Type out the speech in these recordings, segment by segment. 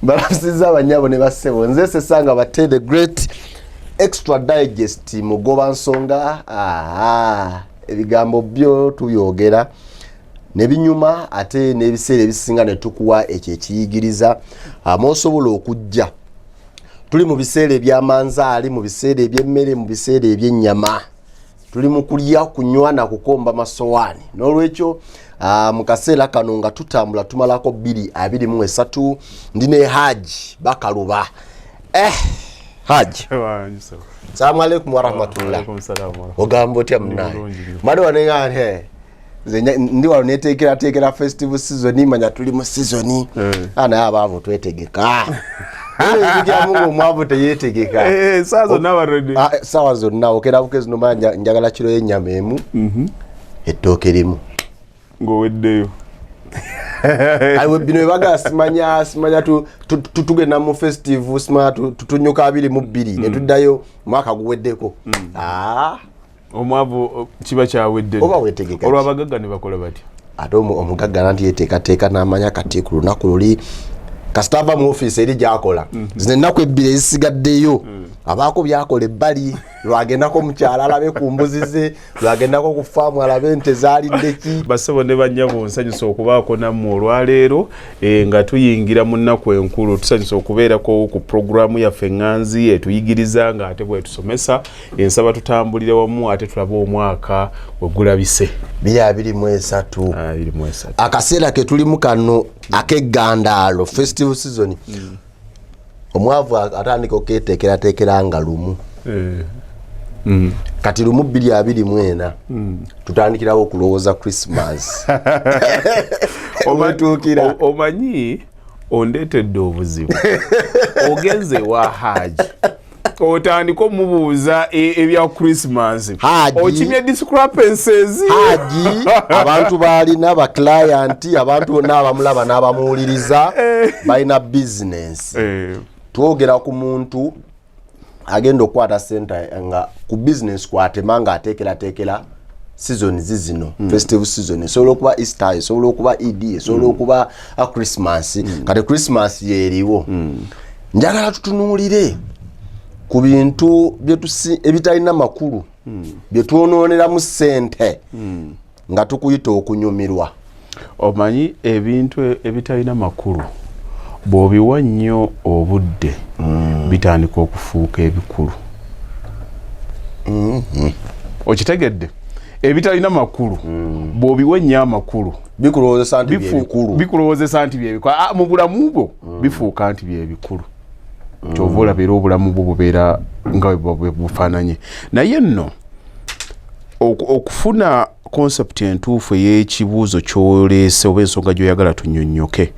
Balafusiza abanyabo ne bassebo nze sesanga batte the great extra digest mugoba nsonga ebigambo byo tuyogera nebinyuma ate nebiseera ebisinga ne tukuwa ekyo ekiyigiriza amosobola okujja tuli mu biseera ebyamanzaali mu biseera ebyemmere mu biseera ebyennyama tuli mu kulya kunywa na kukomba masowaani n'olwekyo mu kaseera kano nga tutambula tumalako 223 ndine Hajji Bakaluba Hajji Assalamu alaikum wa rahmatullah ogambo tya mnaye mali wanengane ndi wano netekera festival season manya tuli mu season ana abavu twetegeka Ngiya mungu mwavu teyetegeka sazo nawa ready sawa zonna okera bukezi no manja njagala kiro y'ennyama emu ettooke limu ngoweddeyo aiwe bino ebaga simanya tugenda mu festival simanya tutunyuka 22 ne tuddayo mwaka guweddeko omwavu kiba kyawedde oba wetegeka olwabagagga ne bakola bati ate omugagga nanti yeteekateeka n'amanya kati ku lunaku luli kasitava mu office eri gyakola zino ennaku ebbiri ezisigaddeyo abaako byakola ebbali lwagendako mukyala alabe ku mbuzi ze lwagendako ku faamu alabe ente zaalidde ki basebo ne bannyabo nsanyusa okubaako nammwe olwaleero nga tuyingira mu nnaku enkulu tusanyusa okubeerako ku programu yaffe ŋŋanzi etuyigiriza nga ate bwetusomesa ensaba tutambulire wamu ate tulabe omwaka we gulabise 2023 akaseera ke tulimu kano ak'eggandaalo festival season omwavu atandika oketeekerateekera nga lumu kati lumu 2024 tutandikirawo okulowooza Christmas omanyi ondeetedde obuzibu ogenze wa Hajji otandika omubuuza ebya Christmas okimye discrepancies Hajji abantu balina ba client abantu bonna abamulaba n'abamuwuliriza balina business twogera ku muntu agenda okwata center nga ku business kwatemanga ateekerateekera season zino festival season esobola okuba Easter esobola okuba Eid esobola okuba Christmas kati Christmas yeeriwo njagala tutunuulire ku bintu ebitalina makulu byetuonoonera mu ssente nga tukuyita okunyumirwa omanyi ebintu ebitalina makulu bw'obiwa nnyo obudde bitandika okufuuka ebikulu okitegedde ebitalina makulu bw'obiwa nnyo amakulu bikulowoozesa nti byebikulu mu bulamu bwo bifuuka nti byebikulu kyova olabera obulamu bwo bubeera nga bwe bufaananye naye nno okufuna concept entuufu ey'ekibuuzo kyoleese oba ensonga gy'oyagala tunnyonnyoke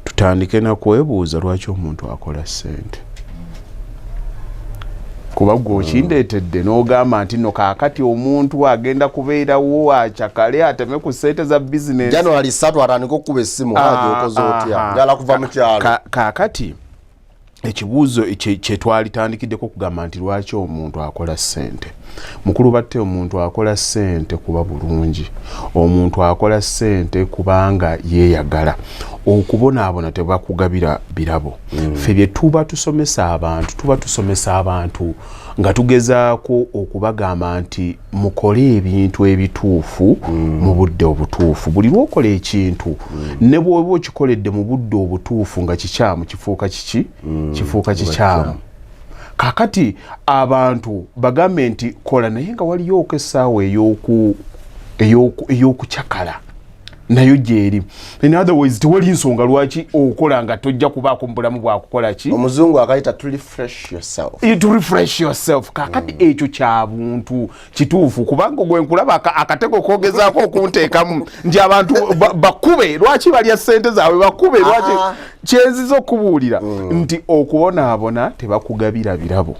tutandike na kwebuuza lwaki omuntu akola ssente kuba gwe okindeetedde n'ogamba nti nno kaakati omuntu agenda kubeerawo akyakale ateme ku ssente za bizinesi January 3 atandika okukuba essimu okoze otya njala kuva mu kyalo kaakati ekibuuzo kye twalitandikiddeko okugamba nti lwaki omuntu akola ssente mukulu batte omuntu akola ssente kuba bulungi omuntu akola ssente kubanga yeeyagala okubonaabona tebakugabira birabo ffe bye tuba tusomesa abantu nga tugezaako okubagamba nti mukole ebintu ebituufu mu budde obutuufu buli lwokola ekintu ne bw'oba okikoledde mu budde obutuufu nga kikyamu kifuuka kikyamu kakati abantu bagambe nti kola naye nga waliyoko essaawa ey'okukyakala nayo gyeri in other words tewali nsonga lwaki okola nga tojja kubaako mu bulamu bwakukola ki omuzungu akayita to refresh yourself kakati ekyo kya buntu kituufu kubanga gwe nkulaba akatego kogezaako okunteekamu nti abantu bakube lwaki balya ssente zaabwe bakube lwaki kyenziza okubuulira nti okubonaabona tebakugabira birabo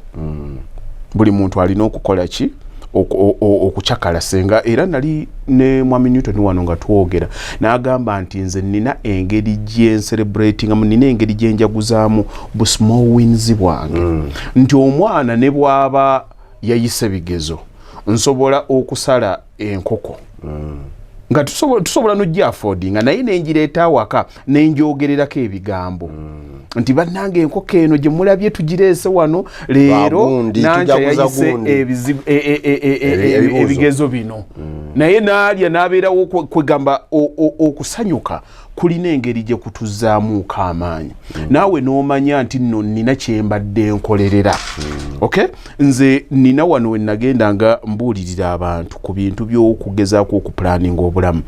buli muntu alina okukola ki okukyakala senga era nali ne Mwami Newton wano nga twogera n'agamba nti nze nina engeri gyencelebratingamu nina engeri gyenjaguzaamu bu small wins bwange nti omwana ne bw'aba yayise bigezo nsobola okusala enkoko nga tusobola nojja affordinga naye nenjireeta awaka nenjogererako ebigambo nti bannange enkoko eno gye mulabye tugireese wano leero nanja yayise ebigezo bino naye naalya n'abeerawo kwegamba okusanyuka kulina engeri gye kutuzaamuuko amaanyi naawe n'omanya nti nno nina kyembadde nkolerera okay nze nina wano we nagendanga mbuulirira abantu ku bintu by'okugezaako okupulaninga obulamu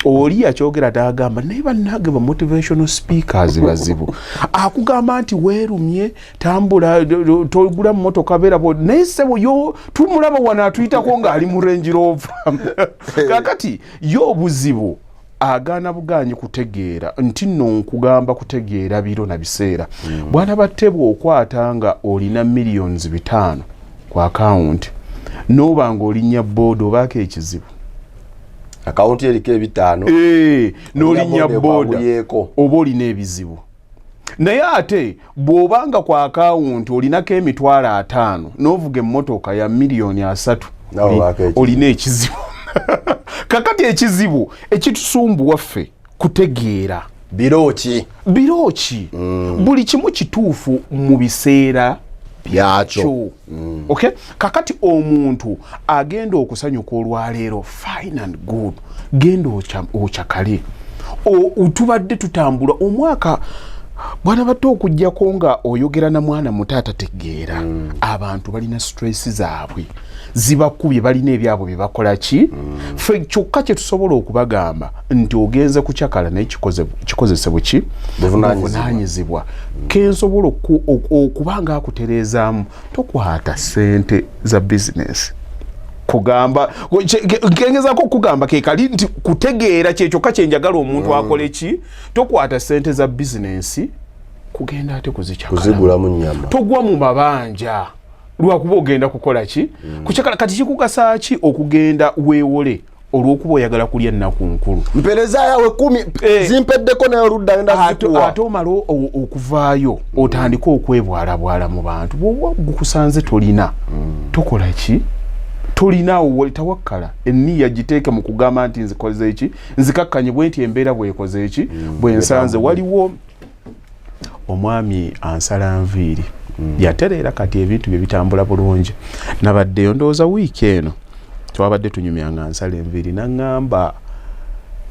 oli yakyogera n'agamba naye bannange ba motivational speakers bazibu akugamba nti weerumye tambula togula mu motoka beera naye ssebo yo tumulaba wano atuyitako ng'ali mu Range Rover kakati yo obuzibu agaana buganyi kutegeera nti nno nkugamba kutegeera biro na biseera bwana battebwa okwata nga olina millions 5 ku account noba nga olinya board obaako ekizibu account eriko 5 n'olinya board oba olina ebizibu naye ate bw'obanga ku account olinako emitwalo 5 n'ovuga emmotoka ya million 3 olina ekizibu kakati ekizibu ekitusumbu waffe kutegeera biroki buli kimu kituufu mu biseera byakyo okay kakati omuntu agenda okusanyuka olwaleero fine and good genda okyakale tubadde tutambula omwaka bwana bato okujjako nga oyogera na mwana mutaata tegeera abantu balina stress zaabwe zibakubye balina ebyabo bye bakola ki fe kyokka kye tusobola okubagamba nti ogenze kukyakala naye kikozesebwa ki buvunaanyizibwa kensobola okubanga akutereezaamu tokwata ssente za business kugamba ngengezaako okugamba kekali nti kutegeera kyekyokka kyenjagala omuntu akole ki tokwata ssente za bizinensi kugenda ate kuzigulamu nnyama togwa mu mabanja lwakuba ogenda kukola ki kukyakala kati kikugasa ki okugenda weewole olw'okuba oyagala kulya nnaku nkulu mpereza yawe 10 zimpeddeko nayo ludda enda zikuwa ate omala okuvaayo otandika okwebwalabwala mu bantu bw'oba gukusanze tolina tokola ki tolinawo tawakkala enniya giteeke mu kugamba nti nzikoze eki nzikakkanye bwe nti embeera bwekoze eki bwensanze waliwo omwami ansala nviiri yatereera kati ebintu bye bitambula bulungi nabaddeyo ndowooza wiiki eno twabadde tunyumyanga nsala enviiri naŋŋamba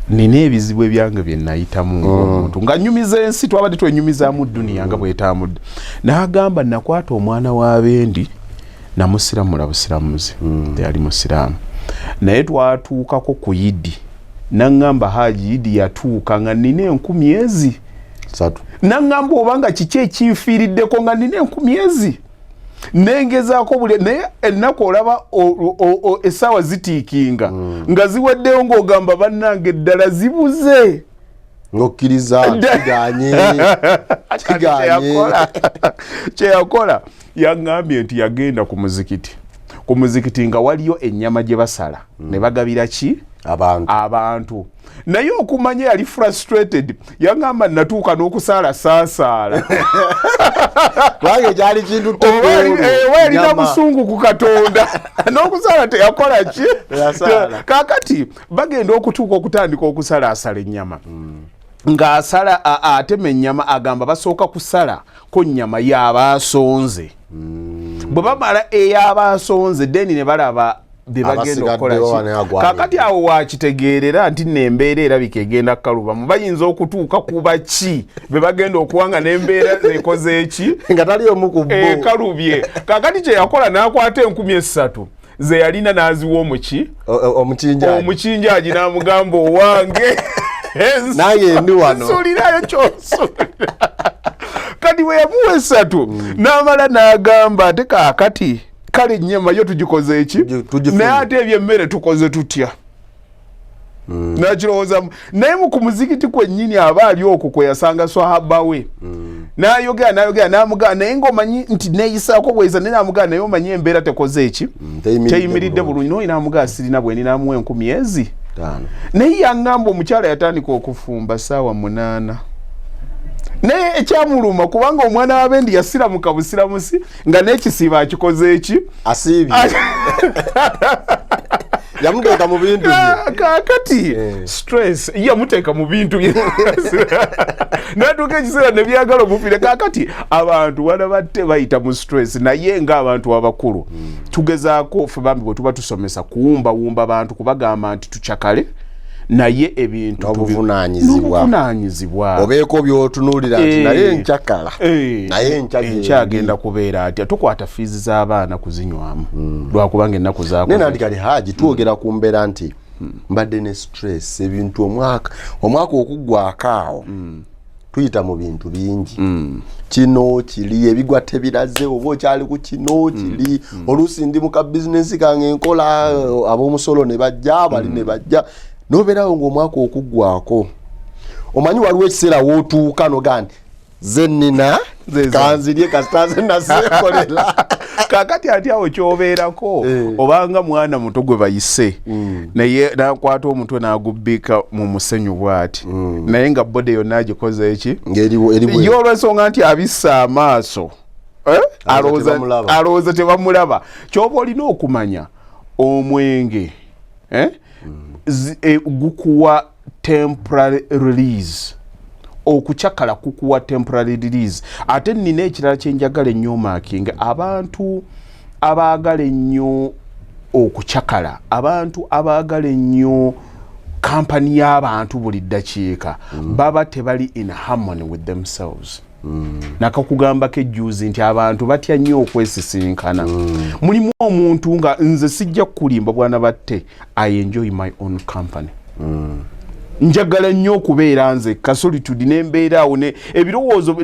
nina ebizibu ebyange bye nayitamu omuntu nga nyumiza ensi twabadde twenyumizaamu dduniya nga bwetambudde n'agamba nakwata omwana w'abendi namusiramula busiramuzi yali musiraamu naye twatuukako ku Yidi naŋŋamba Hajji Yidi yatuuka nga nina 10 naŋŋamba obanga kiki ekinfiiriddeko nga nina 10 nengezaako buli naye ennaku olaba essaawa zitiikinga nga ziweddeyo ng'ogamba bannange eddala zibuze ng'okkiriza kyeyakola yaŋŋambye nti yagenda ku muzikiti nga waliyo ennyama gye basala ne bagabira ki abantu naye okumanya yali frustrated yaŋŋamba natuuka n'okusaala saasaala kubanga gyali kintu erina busungu ku Katonda n'okusaala teyakola ki kaakati bagenda okutuuka okutandika okusalaasala ennyama ng'asala atema ennyama agamba basooka kusala ko nnyama y'abaasonze bwe bamala ey'abaasonze deni ne balaba bye bagenda okukola kaakati awo wakitegeerera nti n'embeera erabika egenda kukalubamu bayinza okutuuka kuba ki be bagenda okuwanga n'embeera ekoze eki nga tali omu ku bo ekalubye kaakati kye yakola n'akwata 3,000 ze yalina n'aziwa omukinjaaji n'amugamba owange nange ndi wano nsuulirayo kyonsuulira kati we yamuwa 3 n'amala n'agamba ate kaakati kale ennyama yo tugikoze eki naye ate ebyemmere tukoze tutya nakirowoozamu naye mu ku muzikiti kwennyini aba ali okwo kwe yasanga swahaba we n'ayogera n'amugamba naye ng'omanyi nti neeyisaako bweza naye n'amugamba naye omanyi embeera tekoze eki teyimiridde bulungi n'oyi n'amugamba sirina bwe ninaamuwa 10 naye yaŋŋamba omukyala yatandika okufumba ssaawa 8 naye ekyamuluma kubanga omwana w'abendi yasiramuka busiramusi nga n'ekisiiba akikoze eki asiibye yamuteeka mu bintu kakati stress yamuteeka mu bintu natuuka ekiseera ne byagala omufire kakati abantu wala batte bayita mu stress naye ng'abantu abakulu tugezaako ffe bambi bwe tuba tusomesa kuwumbawumba abantu kubagamba nti tucakale naye ebintu n'obuvunaanyizibwa obeeko by'otunuulira nti naye nkyakala naye nkyagenda kubeera atya tukwata fiizi z'abaana kuzinywamu lwakubanga ennaku zaako naye nandi kati Hajji twogera ku mbeera nti mbadde ne stress ebintu omwaka okuggwaako awo tuyita mu bintu bingi kino kiri ebigwa tebiraze oba okyali ku kino kiri oluusi ndi mu ka bizinesi kange nkola ab'omusolo ne bajja abali ne bajja nobeerawo ng'omwaka okuggwaako omanyi waliwo ekiseera wootuuka noga nti ze nnina kanzirye kasita ze naseekolera kakati ati awo kyobeerako obanga mwana muto gwe bayise naye nakwata omutwe n'agubbika mu musenyu bw'ati naye nga bode yonna agikoze eki y'olwensonga nti abissa amaaso alowooza tebamulaba kyoba olina okumanya omwenge gukuwa temporary release okucakala kukuwa temporary release ate nina ekirala kyenjagala ennyo maakinga abantu abaagala ennyo okucakala abantu abaagala ennyo kampani y'abantu buli ddakiika baba tebali in harmony with themselves nakakugambako ejjuuzi nti abantu batya nnyo okwesisinkana mulimu omuntu nga nze sijja kukulimba bwana batte I enjoy my own company njagala nnyo okubeera nze kasolitude n'embeera awo ebirowoozo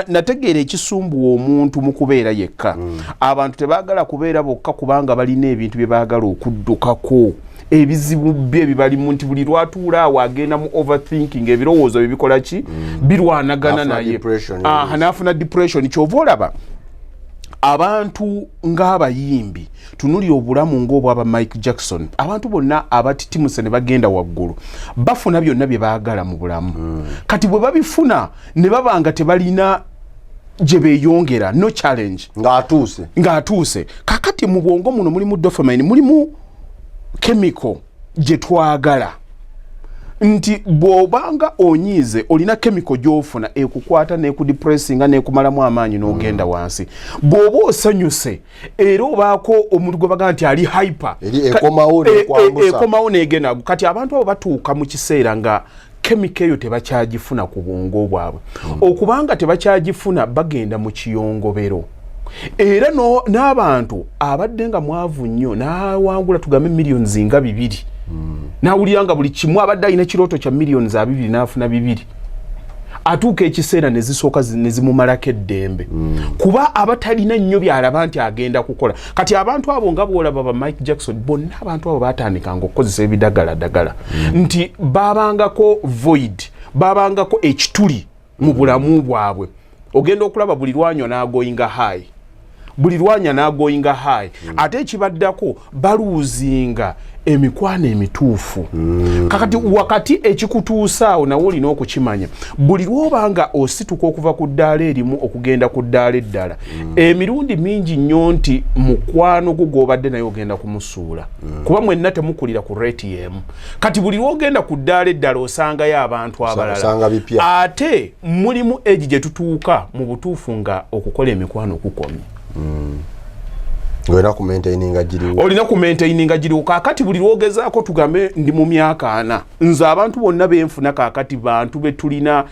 nategeera ekisumbuwa omuntu mu kubeera yekka abantu tebaagala kubeera bokka kubanga balina ebintu bye baagala okuddukako ebizibu bye bibalimu nti buli lwatuula awo agenda mu overthinking ebirowoozo bibikola ki birwanagana naye n'afuna depression kyova olaba abantu ng'abayimbi tunulira obulamu ng'obwaba Mike Jackson abantu bonna abatitimuse ne bagenda waggulu bafuna byonna bye baagala mu bulamu kati bwe babifuna ne babanga tebalina gye beeyongera no challenge ng'atuuse kakati mu bwongo muno mulimu dopamine mulimu chemical gye twagala nti bw'obanga onyiize olina chemical gy'ofuna ekukwata n'ekudepressinga n'ekumalamu amaanyi n'ogenda wansi bw'oba osanyuse era obaako omuntu gwe baga nti ali hyper ekomawo n'egenda kati abantu abo batuuka mu kiseera nga chemical eyo tebakyagifuna ku bwongo bwabwe okubanga tebakyagifuna bagenda mu kiyongobero era n'abantu abadde nga mwavu nnyo n'awangula tugambe millions nga 2 nawulira nga buli kimu abadde alina kirooto kya millions 2 n'afuna 2 atuuka ekiseera ne zisooka ne zimumalako eddembe kuba abatalina nnyo byalaba nti agenda kukola kati abantu abo nga bwolaba ba Mike Jackson bonna abantu abo baatandikanga okukozesa ebidagaladagala nti babangako void babangako ekituli mu bulamu bwabwe ogenda okulaba buli lwanywa n'agoyinga high buli lwanya n'agoyinga high ate ekibaddako baluuzinga emikwano emituufu kakati wakati ekikutuusaawo nawe olina okukimanya buli lwobanga osituka okuva ku ddaala erimu okugenda ku ddaala eddala emirundi mingi nnyo nti mukwano gwo gw'obadde naye ogenda kumusuula kuba mwenna temukulira ku rate y'emu kati buli lwogenda ku ddaala eddala osangayo abantu abalala ate mulimu egi gye tutuuka mu butuufu nga okukola emikwano kukomye olina ku maintaininga giriwo kakati buli lwogezaako tugambe ndi mu myaka 4 nze abantu bonna benfuna kakati bantu betulina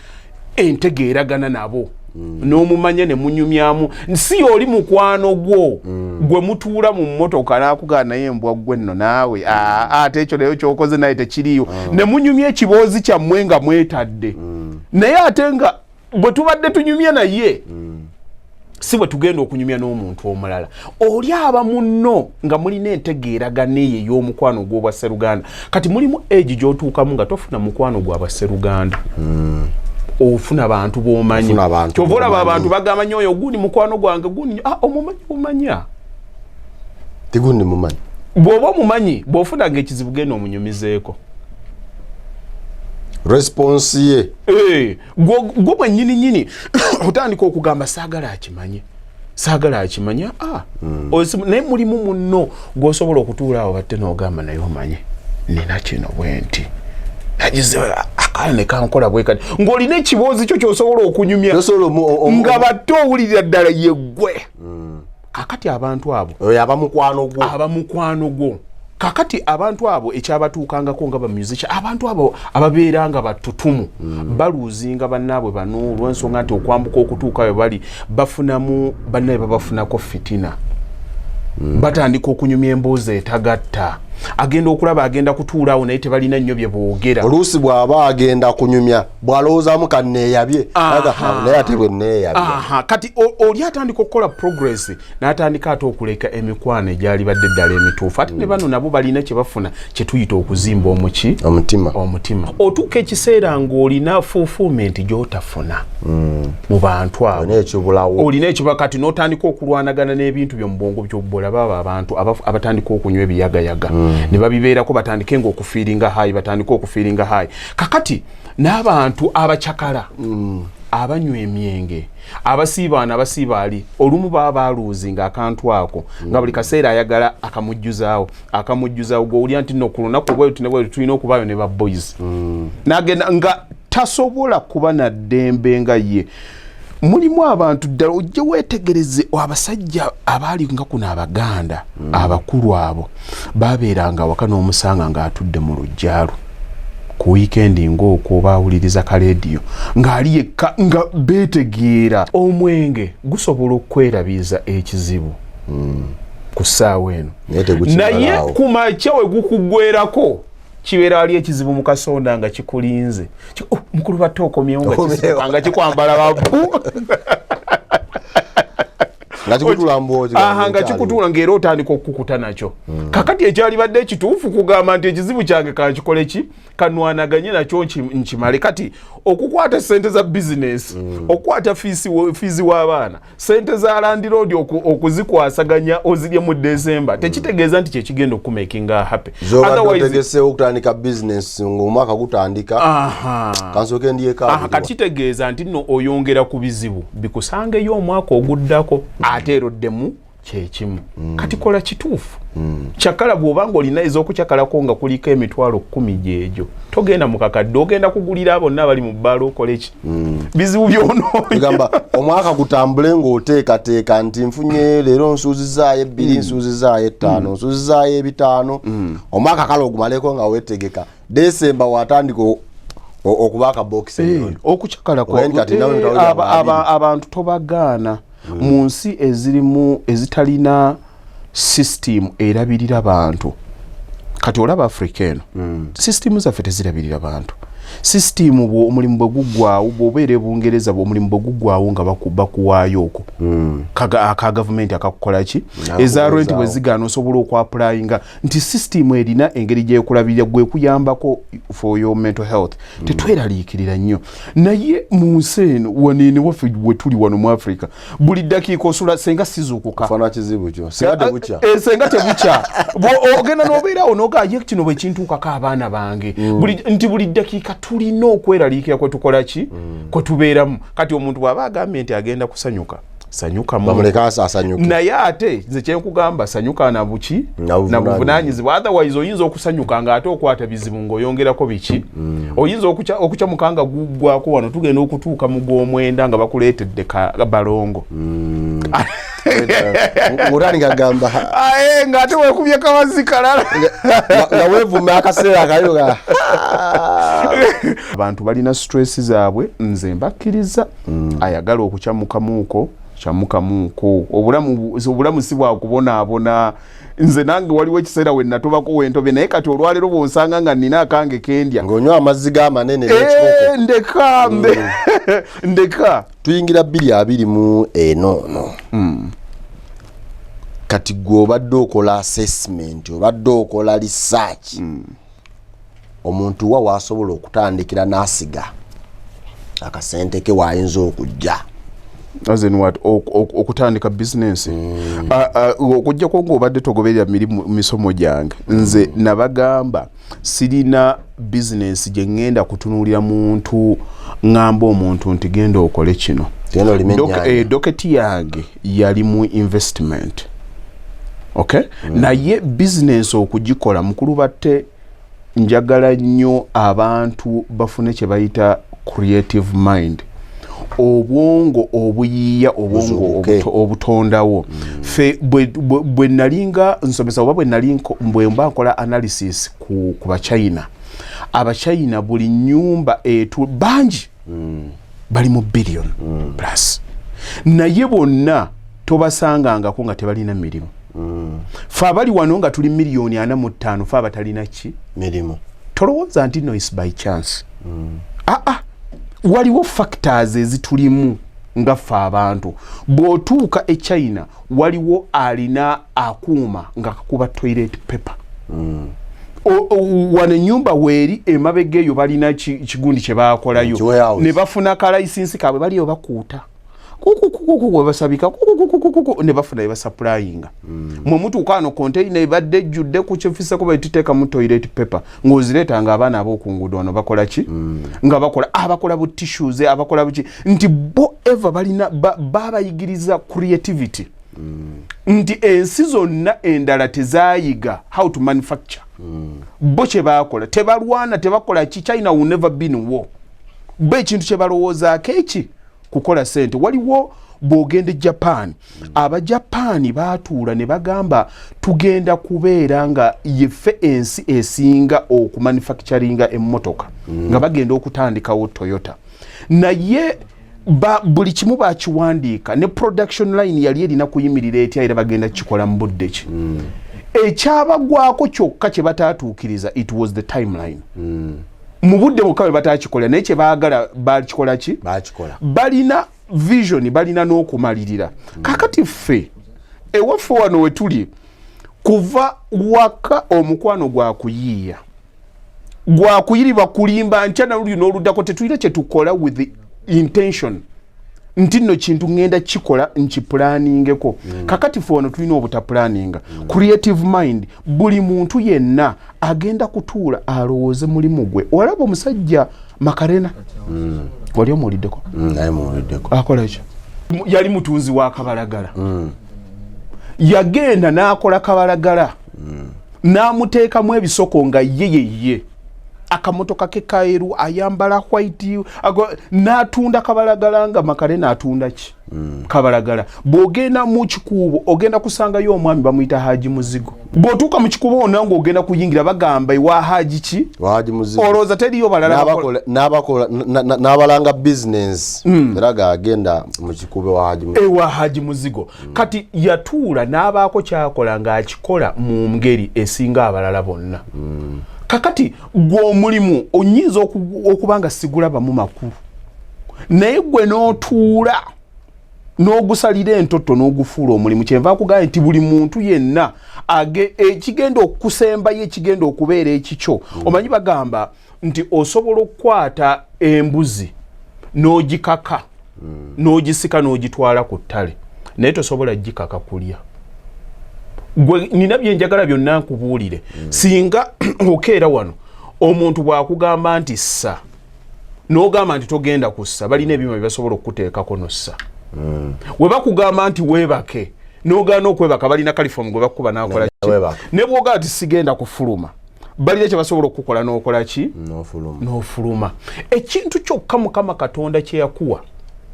entegeeragana nabo n'omumanya ne munyumyamu si oli mukwano gwo gwe mutuula mu mmotoka n'akugana naye embwa gwe nno naawe ate ekyo leero kyokoze naye tekiriyo ne munyumya ekiboozi kyammwe nga mwetadde naye ate nga bwe tubadde tunyumya naye si bwe tugenda okunyumya n'omuntu omulala oli aba munno nga mulina entegeeragana eyo ey'omukwano gw'obwa sseruganda kati mulimu egi gy'otuukamu nga tofuna mukwano gw'aba sseruganda ofuna bantu b'omanyi kyova olaba abantu bagamba nnyo oyo gundi mukwano gwange gundi omumanyi bumanya tigundi mumanyi bw'oba omumanyi bw'ofunanga ekizibu genda omunyumizeeko response ye gwo mwennyini otandika okugamba saagala akimanye saagala akimanya naye mulimu munno gw'osobola okutuula awo batte n'ogamba naye omanye nina kino bwenti nagize akale ne kankola bwe kati ng'olina ekiboozi kyo ky'osobola okunyumya nga batte owulirira ddala yeggwe kakati abantu abo abamukwano gwo kakati abantu abo ekyabatuukangako nga bamusician abantu abo ababeera nga batutumu baluuzinga bannaabwe bano olw'ensonga nti okwambuka okutuukayo bali bafunamu bannaye babafunako fitina batandika okunyumya emboozi etagatta agenda okulaba agenda kutuulaawo naye tebalina nnyo bye boogera oluusi bw'aba agenda kunyumya bw'alowoozamu kanneeyabye naye ate bwe neeyabye kati oli atandika okukola progress n'atandika ate okuleka emikwano egyali badde ddala emituufu ate ne bano nabo balina kye bafuna kye tuyita okuzimba omutima otuuka ekiseera ng'olina fulfillment gy'otafuna mu bantu abo olina ekibula kati n'otandika okulwanagana n'ebintu by'omu bwongo by'obbola baba abantu abatandika okunywa ebiyagayaga ne babibeerako batandike ng'okufiiringa hayi kakati n'abantu abacakala abanywa emyenge abasiibaali olumu baba baluuzinga akantu ako nga buli kaseera ayagala akamujjuzaawo gw'owulira nti nno ku lunaku bwetu tulina okubaayo ne baboys n'agenda nga tasobola kuba na ddembe nga ye mulimu abantu ddala ojje weetegereze abasajja abaali nga kuno abaganda abakulu abo babeeranga waka n'omusanga ng'atudde mu lujjaalu ku wiikendi ng'okwo baawuliriza ka leediyo ng'ali yekka nga beetegeera omwenge gusobola okwerabiza ekizibu ku ssaawa eno naye ku makya we gukuggwerako kibeera wali ekizibu mu kasonda nga kikulinze mukulu batte okomyewo nga kikwambala babu nga kikutuula ng'era otandika okukuta nakyo kakati ekyali badde ekituufu kugamba nti ekizibu kyange kankikole ki kanwanaganye nakyo nkimale kati okukwata sente za bizinesi okukwata fiizi w'abaana sente za landiroodi okuzikwasaganya ozirye mu December tekitegeeza nti kyekigenda okumakinga happy tegeseewo okutandika bizinesi ng'omwaka gutandika kansooke ndiyeka kakitegeeza nti nno oyongera ku bizibu bikusangeyo omwaka oguddako ate eroddemu kyekimu kati kola kituufu kyakala bw'obanga olina ez'okukyakalako nga kuliko emitwalo 10 gyegyo togenda mu kakadde ogenda kugulira bonna abali mu bbaala okole ki bizibu byonogamba omwaka gutambule ng'oteekateeka nti nfunye leero nsuuzizaayo 2 nsuuzizaayo 5 nsuuzizaayo 5 omwaka kale ogumaleko nga weetegeka December watandika okuba akabokisi okukyakalako abantu tobagaana mu nsi ezitalina system erabirira abantu kati olaba Africa eno system zaffe tezirabirira abantu system omulimu bwe guggwaawo bw'obeera Bungereza omulimu bwe guggwaawo nga bakuwaayo okwo aka gavumenti akakukola ki eza rent bwe zigaana osobola okwapulayinga nti system erina engeri gyekulabirira gwe kuyambako for your mental health tetweraliikirira nnyo naye mu nsi eno wanene waffe bwe tuli wano mu Africa buli ddakiika osula senga sizuukuka senga tebukya ogenda n'obeerawo n'ogaye kino bwe kintuukako abaana bange nti buli ddakiika tulina okweraliikira kwe tukola ki kwe tubeeramu kati omuntu bw'aba agambye nti agenda kusanyuka naye ate nze kyenkugamba sanyuka na buki na buvunaanyizibwa otherwise oyinza okusanyuka nga ate okwata bizibu ng'oyongerako biki oyinza okukyamuka nga guggwako wano tugenda okutuuka mu gw'omwenda nga bakuleetedde balongo ng'ate weekubye kawazi kalala nga weevume akaseera kayo abantu balina stress zaabwe nze mbakkiriza ayagala okukyamukamuuko obulamu si bwa kubonaabona nze nange waliwo ekiseera we natobako wentobye naye kati olwaleero bw'onsanga nga nina akange kendya ng'onywa amazzi g'amanene ndeka tuyingira 2 eno kati gwe obadde okola assessment obadde okola research omuntu wa wasobola okutandikira n'asiga akasente ke waayinza okujja as in what okutandika business okujjako ng'obadde togoberera misomo gyange nze nabagamba sirina business gye ngenda kutunuulira muntu ngamba omuntu nti genda okole kino doketi yange yali mu investment. Okay? Naye business okugikola mukulu batte njagala nnyo abantu bafune kye bayita creative mind. Obwongo obuyiya obwongo obutondawo. Fe bwe nalinga nsomesa oba bwe nalinko bwe mba nkola analysis ku Bachina. Abachina buli nyumba etu banji bali mu billion plus. Naye bonna tobasanganga ko nga tebalina mirimu. Fa abali wano nga tuli miliyoni 45 fa abatalina ki mirimu. Tolowooza nti no is by chance. Waliwo factors ezitulimu nga fa abantu. Bw'otuuka e China waliwo alina akuuma nga kakuba toilet paper. Wane nyumba weri emabega eyo balina kigundi kye baakolayo ne bafuna ka license kabwe baliyo bakuuta kuku basabika kuku ne bafuna eba supplying mu mutuuka ano container ibadde judde ku kyefisa ko bayiteka mu toilet paper ngozireta nga abana abokungudo ano bakola ki nga abakola bu tissues abakola buki nti bo ever balina babayigiriza creativity nti ensi zonna endala tezayiga how to manufacture bo kye bakola tebalwana tebakola ki China will never been war bo ekintu kye balowooza keki kukola sente. Waliwo bwogende Japan aba Japan baatuula ne bagamba tugenda kubeera nga yefe ensi esinga okumanufacturinga emmotoka nga bagenda okutandikawo Toyota. Naye buli kimu bakiwandiika ne production line yali erina kuyimirira etya era bagenda kikola mu budde ki ekyabagwako kyokka kye bataatuukiriza it was the timeline. Mu budde mukawe batakikola naye kye baagala bakikola ki balina vision balina n'okumalirira. Kakati ffe ewaffe wano we tuli kuva waka omukwano gwa kuyiiya gwa kuyiriba kulimba nkyana luli n'oluddako tetulina kye tukola with the intention nti nno kintu ngenda kikola nkiplanningeko. Kakati ffe wano tulina obutaplaninga creative mind. Buli muntu yenna agenda kutuula alowooze mulimu gwe. Olaba omusajja Makarena wali omuwuliddeko akola ekyo yali mutunzi wa kabalagala yagenda n'akola kabalagala n'amuteekamu ebisoko nga ye akamotoka ke kaeru ayambala white n'atunda kabalagala nga Makarena atunda ki kabalagala. Bw'ogenda mu kikuubo ogenda kusangayo omwami bamuyita Hajji Muzigo. Bw'otuuka mu kikuubo onanga ogenda kuyingira bagamba ewa Hajji ki Hajji Muzigo olowooza teriyo balala n'abalanga business era gagenda mu kikuubo wa Hajji Muzigo. Kati yatuula n'abaako kyakola ng'akikola mu ngeri esinga abalala bonna. Kakati gw'omulimu onyinza okubanga sigulaba mu makulu naye gwe n'otuula n'ogusalira entoto n'ogufuula omulimu. Kyenva kugamba nti buli muntu yenna ekigenda okusembayo ekigenda okubeera ekikyo. Omanyi bagamba nti osobola okukwata embuzi n'ogikaka n'ogisika n'ogitwala ku ttale naye tosobola gikaka kulya. Gwe nina byenjagala byonna nkubuulire singa okeera wano omuntu bw'akugamba nti ssa n'ogamba nti togenda kussa balina ebyuma byebasobola okukuteekako nossa. We bakugamba nti weebake n'ogaana okwebaka balina kalifomu gwe bakuba n'akola ki ne bw'ogaa nti sigenda kufuluma balina kye basobola okukola n'okola ki n'ofuluma. Ekintu kyokka Mukama Katonda kye yakuwa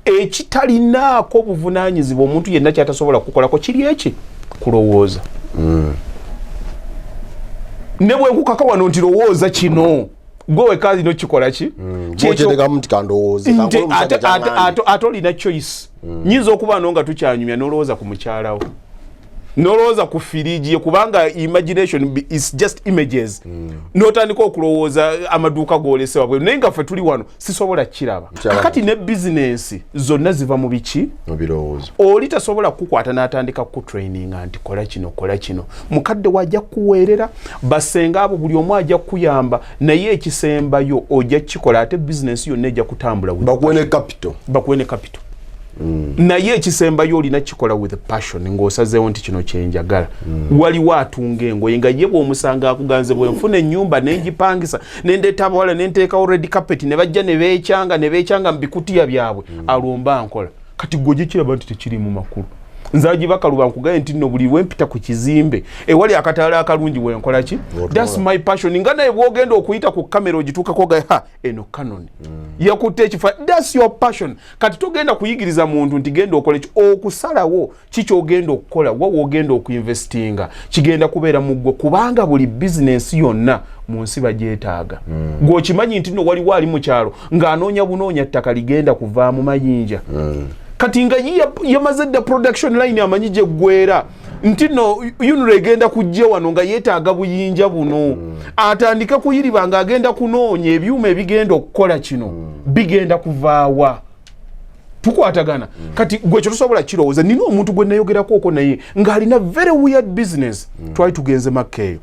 ekitalinaako buvunaanyizibwa omuntu yenna kyatasobola kukolako kiri eki kulowooza. Ne bwe nkukaka wano nti lowooza kino gwe wekazi no kikola ki ate olina choice. Nyinza okuba no nga tukyanyumya n'olowooza ku mukyalawo n'olowooza ku firiji ye kubanga imagination is just images n'otandika okulowooza amaduuka g'olese wabwe naye nga ffe tuli wano sisobola kiraba. Kakati ne business zonna ziva mu biki mu birowoozo. Oli tasobola kukwata n'atandika kutraining nti kola kino mukadde wajja kuweerera basenga abo buli omu ajja kuyamba naye ekisembayo ojja kikola ate business yonna ejja kutambula bakuwe ne capital. Naye ekisembayo olina kikola with passion ng'osazeewo nti kino kyenjagala. Waliwo atunga engoye nga ye bw'omusanga akuganze bwe nfuna ennyumba n'engipangisa nendeeta abawala nenteekawo red carpet ne bajja ne beekyanga mu bikutiya byabwe alumba nkola kati gwe kiraba nti tekiri mu makulu. Nze Hajji Bakaluba nkugaye nti nno buli wempita ku kizimbe ewali akataala akalungi wenkola ki that's my passion nga naye bwogenda okuyita ku kamera ogituukako ga eno Canon yakutte ekifa that's your passion. Kati togenda kuyigiriza muntu nti genda okole okusalawo kikyogenda okukola wawo ogenda okuinvestinga kigenda kubeera mu ggwe kubanga buli business yonna mu nsi bagyetaaga. Gw'okimanyi nti nno waliwo ali mu kyalo ng'anoonya bunoonya ttaka ligenda kuvaamu mayinja. Kati nga yamaze dda production line amanyi gye ggwera nti no yunuro egenda kujja wano nga yeetaaga buyinja buno atandika kuyiriba nga agenda kunoonya ebyuma ebigenda okukola kino bigenda kuvaawa. Tukwatagana kati gwe kyo tosobola kirowooza. Nina omuntu gwe nayogerako okwo naye ng'alina very weird business twali tugenze Makkeeyo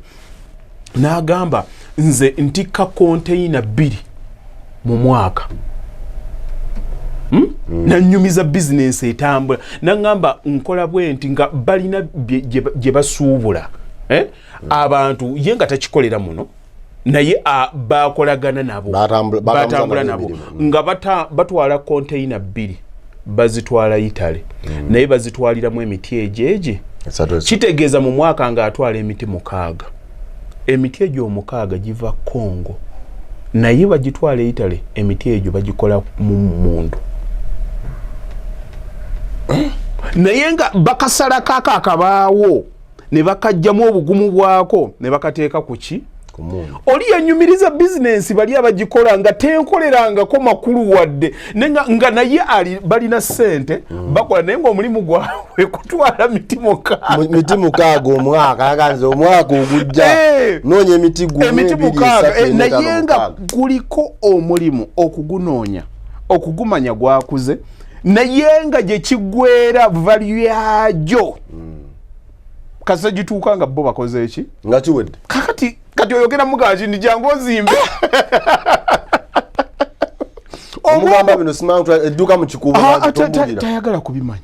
n'agamba nze ntikka container 2 mu mwaka. Nanyumiza business etambula nangamba nkola bwenti nga balina gye basuubula abantu ye nga takikolera muno naye bakolagana nabo batambula nabo nga batwala container 2 bazitwala Italy naye bazitwaliramu emiti ejeje kitegeeza mu mwaka nga atwala emiti 6. Emiti egyo 6 giva Congo naye bagitwala Italy emiti egyo bagikola mu mundu. Naye nga bakasala kaka akabaawo ne bakajjamu obugumu bwako ne bakateeka ku ki oli yanyumiriza business bali abagikola nga tenkolerangako makulu wadde nga naye balina ssente bakola naye ng'omulimu gwabwe kutwala miti 6 omwaka aganze omwaka ogujja noonya emiti 6 naye nga guliko omulimu okugunoonya okugumanya gwakuze naye nga gye kiggwera value yagyo kasa gituuka nga bo bakoze eki nga kiwedde kati oyogera mugaji ndi jangu ozimbe omugamba bino simangu edduka mu kikubo tayagala kubimanya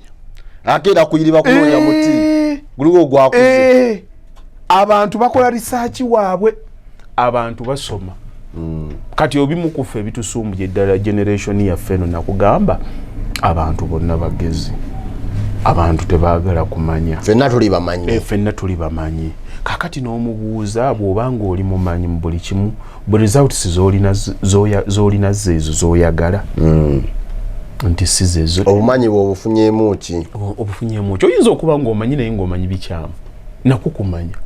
akeera kuyiriba kunoonya muti guliwo gwakuze. Abantu bakola research waabwe abantu basoma kati obimu kufe ebitusumbye eddala generation yaffe eno nakugamba abantu bonna bagezi abantu tebaagala kumanya ffenna tuli bamanyi kakati n'omubuuza bw'obanga oli mumanyi mu buli kimu buli results z'olina zeezo z'oyagala nti si zeezo obumanyi bw'obufunyeemu ki oyinza okuba ng'omanyi naye ng'omanyi bikyamu nakukumanya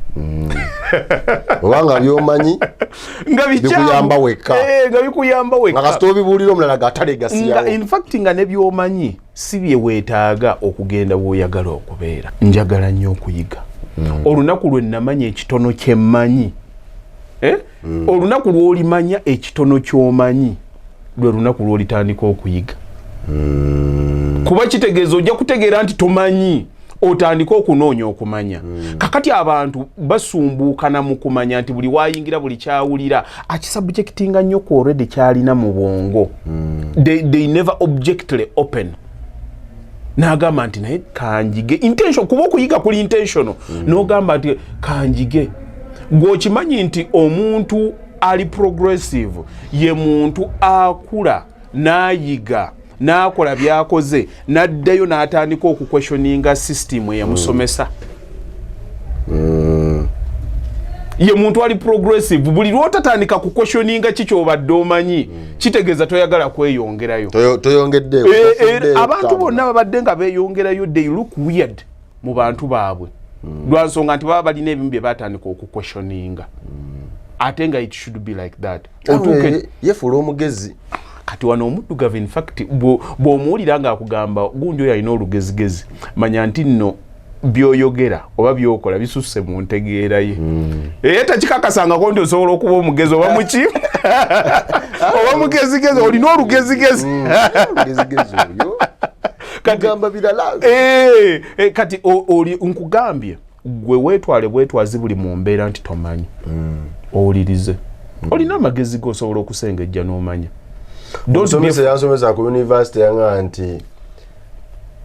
obanga byomanyi nga bikuyamba wekka nga kasita obibuulira omulala gatale gasiyawo in fact nga ne byomanyi si bye weetaaga okugenda w'oyagala okubeera. Njagala nnyo okuyiga olunaku lwe namanya ekitono kye mmanyi olunaku lw'olimanya ekitono ky'omanyi lwe lunaku lw'olitandika okuyiga kuba kitegeeza ojja kutegeera nti tomanyi otandika okunoonya okumanya. Kakati abantu basumbuukana mu kumanya nti buli wayingira buli kyawulira akisubjectinga nnyo ku already kyalina mu bwongo. They never objectly open. N'agamba nti naye kanjige intention kuba okuyiga kuli intentional n'ogamba nti kanjige. Gw'okimanyi nti omuntu ali progressive ye muntu akula n'ayiga n'akola byakoze n'addayo n'atandika okuquestioninga system eyamusomesa. Ye muntu ali progressive buli lw'otatandika kuquestioninga kikyobadde omanyi kitegeeza toyagala kweyongerayo. Toyongedde abantu bonna babadde nga beeyongerayo they look weird mu bantu baabwe lwa nsonga nti baba balina ebimu bye batandika okuquestioninga ate nga it should be like that. Yefuula omugezi kati wano omuddugavu in fact bw'omuwulira nga akugamba gundi oyo alina olugezigezi manya nti nno byoyogera oba byokola bisusse mu ntegeera ye. Takikakasangako nti osobola okuba omugezi oba muki oba mugezigezi olina olugezigezi kagamba birala. Kati oli nkugambye gwe weetwale bwetwazi buli mu mbeera nti tomanyi owulirize olina amagezi g'osobola okusengejja n'omanya. Omusomesa yansomesa ku university yanga nti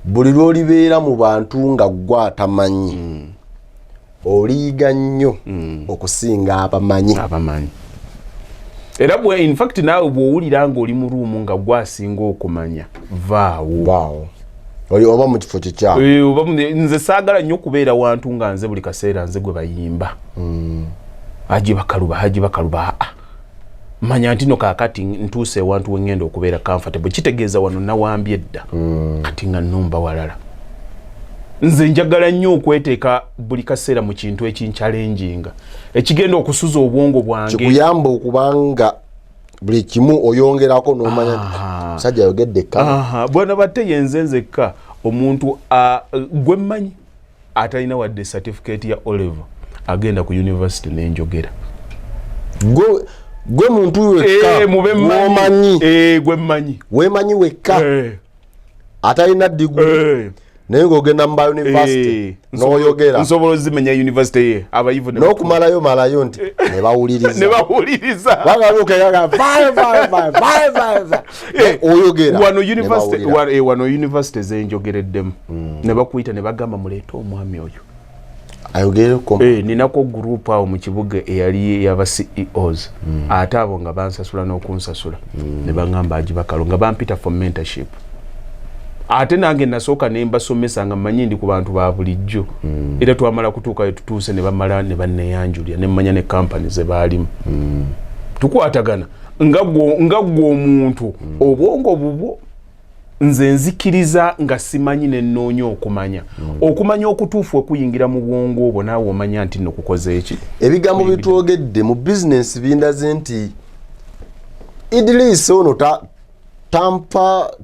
buli lw'olibeera mu bantu nga gwe atamanyi oliyiga nnyo okusinga abamanyi. Era in fact naawe bw'owulira ng'oli mu ruumu nga gwe asinga okumanya vaawo oba mu kifo kikyamu oba nze saagala nnyo kubeera wantu nga nze buli kaseera nze gwe bayimba Hajji Bakaluba manya nti no kakati ntuuse wantu wengenda okubeera comfortable kitegeeza wano nawambye edda kati nga nnumba walala nze njagala nnyo okweteeka buli kaseera mu kintu ekinchalenginga ekigenda okusuza obwongo bwange kikuyamba okubanga buli kimu oyongerako n'omanya sajja yogedde ka bwana batte yenze nzekka omuntu gwe mmanyi atalina wadde certificate ya Oliver agenda ku university n'enjogera gwe muntu wekka mwomanyi gwe mmanyi wemanyi wekka atalina degree naye ng'ogenda mu university n'oyogera nsobola ozimenya university ye abayivu n'okumalayo nti ne bawuliriza oyogera wano university zenjogereddemu ne bakuyita ne bagamba muleete omwami oyo ninako group awo mu kibuga eyali yaba CEOs ate abo nga bansasula n'okunsasula ne bagamba Hajji Bakaluba nga bampita for mentorship ate nange nasooka ne mbasomesa nga mmanyi ndi ku bantu ba bulijjo era twamala kutuukayo tutuuse ne bamala ne banneyanjulya ne mmanya ne company ze baalimu tukwatagana nga gwe omuntu obwongo bubwo nze nzikiriza nga simanyi ne nnoonya okumanya okutuufu okuyingira mu bwongo obwo naawe omanya nti nokukoze eki ebigambo bitwogedde mu bizinensi bindaze nti Idris ono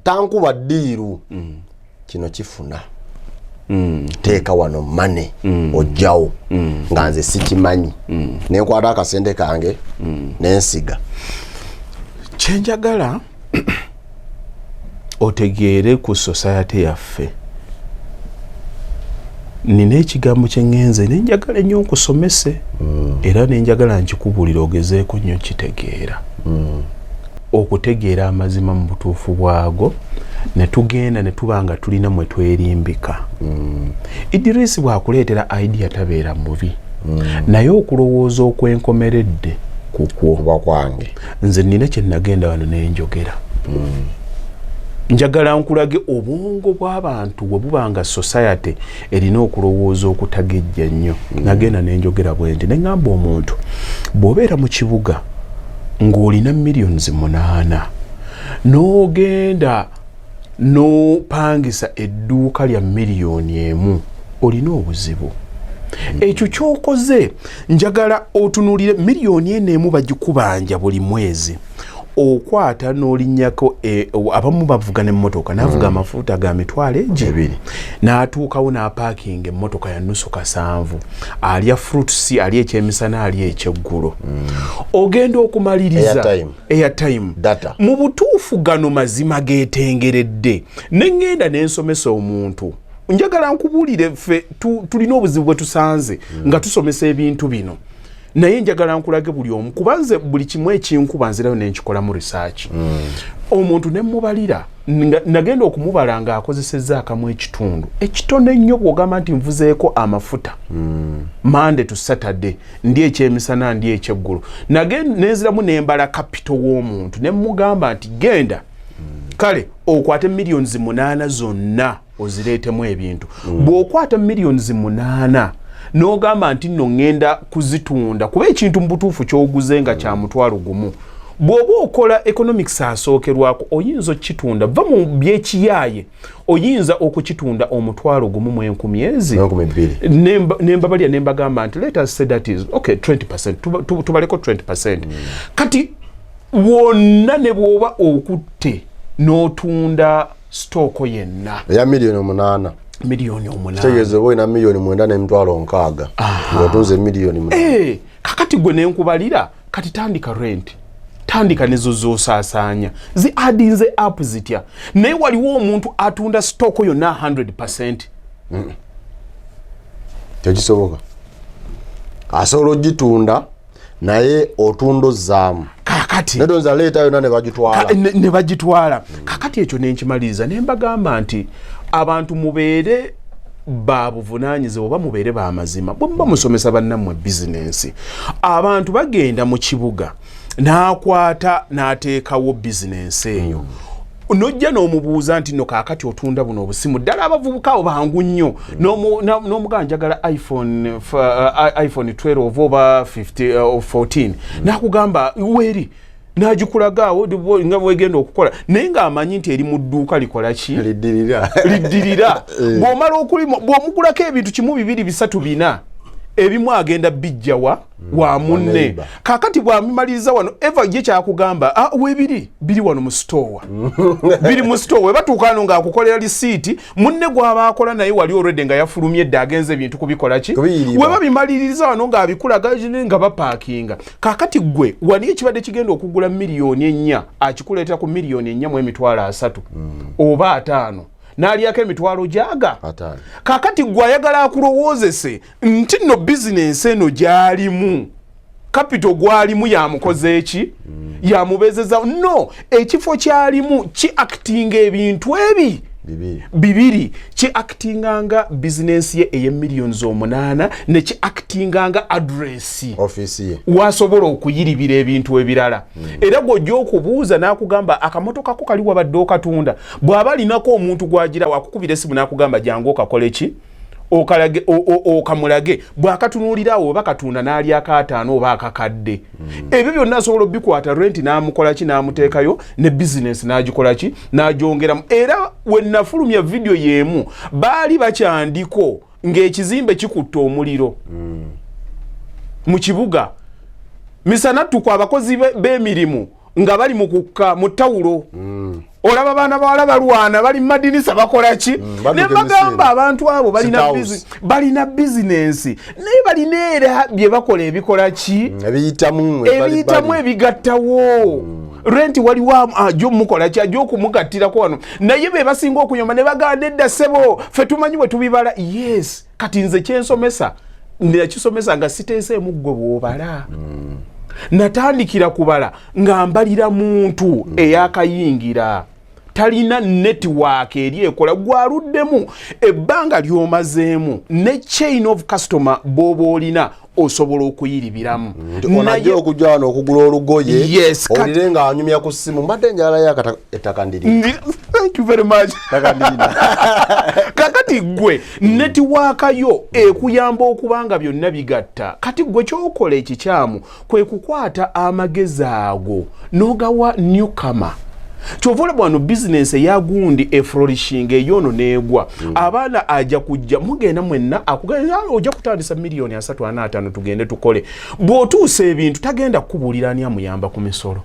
tankuba ddiiru kino kifuna teeka wano mane ojjawo nga nze sikimanyi nenkwata akasente kange nensiga kyenjagala otegeere ku society yaffe nina ekigambo kyengenze nenjagala ennyo nkusomese era nenjagala nkikubulira ogezeeko nnyo kitegeera okutegeera amazima mu butuufu bwago ne tugenda ne tuba nga tulina mwe twerimbika Idris bwakuleetera idea tabeera mubi naye okulowooza okwenkomeredde kukwo kwange nze nina kye nagenda wano nenjogera njagala nkulage obwongo bw'abantu bwe buba nga society erina okulowooza okutagejja nnyo nagenda nenjogera bwe nti neŋŋamba omuntu bw'obeera mu kibuga ng'olina millions 8 n'ogenda n'opangisa edduuka lya miliyoni 1 olina obuzibu ekyo kyokoze njagala otunulire miliyoni 1 bagikubanja buli mwezi okwata n'olinnyako abamu bavuga n'emmotoka n'avuga amafuta ga mitwalo egyo n'atuukawo n'apaakinga emmotoka ya nusu 7 alya fruits alya ekyemisana alya ekyeggulo ogenda okumaliriza airtime data mu butuufu gano mazima geetengeredde n'engenda n'ensomesa omuntu njagala nkubuulire ffe tulina obuzibu bwe tusanze nga tusomesa ebintu bino naye njagala nkulage buli omu kubanze buli kimu ekinkuba nzirayo nenkikola mu research omuntu nemubalira nagenda okumubala nga akozesezza akamu ekitundu ekitone nnyo bw'ogamba nti nvuzeeko amafuta Monday to Saturday ndi ekyemisana ndi ekyeggulo nenziramu nembala capital w'omuntu nemugamba nti genda kale okwate millions 8 zonna ozireetemu ebintu bw'okwata millions 8 n'ogamba nti nno ngenda kuzitunda kuba ekintu mu butuufu ky'oguze nga kya mutwalo gumu bw'oba okola economics asookerwako oyinza okitunda va mu byekiyaaye oyinza okukitunda omutwalo gumu mu 10,000 nembabalya nembagamba nti let us say that is okay 20% tubaleko 20% kati wonna ne bw'oba okutte n'otunda stooko yenna ya miliyoni 8 kitegeeza oba olina miliyoni 9,600 ng'otunze miliyoni 8 kakati gwe nenkubalira kati tandika rent tandika nezo zosaasaanya ziadinze app zitya naye waliwo omuntu atunda stooko yonna 100% tekisoboka asobola ogitunda naye otunda ozzaamu kakati nedonza leeta yonna ne bagitwala kakati ekyo nenkimaliriza nembagamba nti abantu mubeere babuvunaanyize oba mubeere bamazima bwe muba musomesa bannammwe bizinensi abantu bagenda mu kibuga n'akwata n'ateekawo bizinensi eyo nojja n'omubuuza nti no kaakati otunda buno obusimu ddala abavubuka abo bangu nnyo n'omugamba njagala iPhone 12 oba 14 n'akugamba weri nagikulagaawo nga wegenda okukola naye ng'amanyi nti eri mu dduuka likola ki liddirira bw'omala bw'omugulako ebintu 1 2 3 4 ebimu agenda bijjawa wa munne kakati bw'amaliriza wano eva ye kyakugamba webiri biri wano mu store biri mu store we batuuka wano ng'akukolera lisiiti munne gw'aba akola naye wali already nga yafulumye edda agenze ebintu kubikola ki we babimaliriza wano ng'abikulaga nga bapaakinga kakati gwe wali ekibadde kigenda okugula $4 million akikuleetera ku $4 million mu emitwalo 3 oba 5 n'alyako emitwalo jaga kakati gwe ayagala akulowoozese nti no bizinensi eno gyalimu kapito gwalimu yamukoze eki yamubezeza no ekifo kyalimu ki acting ebintu ebi bibiri ki actinganga bizinensi ye eye millions 8 ne ki actinganga address office ye wasobola okuyiribira ebintu ebirala era gojja okubuuza n'akugamba akamotoka ko kali wabadde okatunda bw'aba alinako omuntu gwagira wakukubira esimu n'akugamba jangu okakole ki okalage okamulage bw'akatunuulirawo oba katunda n'ali akaataano oba akakadde ebyo byonna asobola obikwata rent n'amukola ki n'amuteekayo ne bizinesi n'agikola ki n'agyongeramu era we nafulumya vidiyo y'emu baali bakyandiko ng'ekizimbe kikutte omuliro mu kibuga misana tukwa abakozi b'emirimu nga bali mu kukka mu tawulo olaba baana bawala balwana bali madinisa bakola ki ne bagamba abantu abo balina bizinensi naye balina era bye bakola ebikola ki ebiyitamu ebigattawo renti waliwo ajo mukola ki ajo okumugattirako wano naye be basinga okunyoma ne baganda edda ssebo ffe tumanyi bwe tubibala yes kati nze kyensomesa nakisomesa nga siteeseemu ggwe bw'obala natandikira kubala nga mbalira muntu eyakayingira talina network eri ekola gwaluddemu ebbanga lyomazeemu ne chain of customer boba olina osobola okuyiribiramu naye okujja wano okugula olugoye olire nga anyumya ku ssimu mbadde njala ya ettaka ndiri thank you very much kakati gwe network yo ekuyamba okubanga byonna bigatta kati gwe kyokola ekikyamu kwe kukwata amagezi ago n'ogawa newcomer kyovola bwano business eyagundi eflourishing eyono negwa abaana ajja kujja mugenda mwenna akugenda ojja kutandisa $345 tugende tukole bw'otuusa ebintu tagenda kukubuulira ani amuyamba ku misolo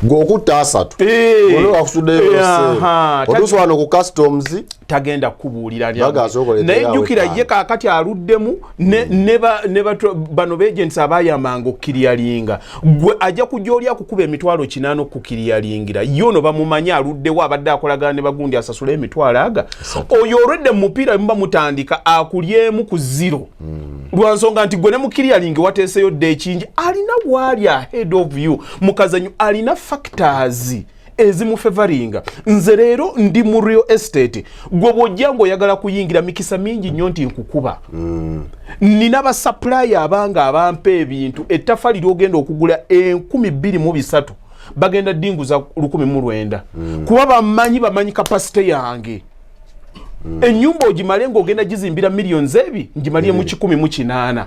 gokutta 3 olwo akusudde otuusa wano ku customs tagenda kubuulira naye jjukira ye kaakati aluddemu ne bano beagents abayamanga okukiriyalinga gwe ajja kujja oli akukuba emitwalo 8 okukiriyalingira yono bamumanyi aluddewo abadde akolagana ne bagundi asasula emitwalo aga oyo olwedde mu mupiira muba mutandika akulyemu ku 0 lwansonga nti gwe ne mukiriyalingi wateeseyo dde ekingi alina bwali ahead of you mukazanyo alina factors ezimufavoringa nze leero ndi mu real estate gwe bw'ojja ng'oyagala kuyingira mikisa mingi nnyo nti nkukuba nina basupplier abanga abampa ebintu ettafali ly'ogenda okugula 23,000 bagenda ddinguza 1,900 kuba bamanyi kapasite yange ennyumba ogimale ng'ogenda gizimbira millions ebi ngimalye mu 108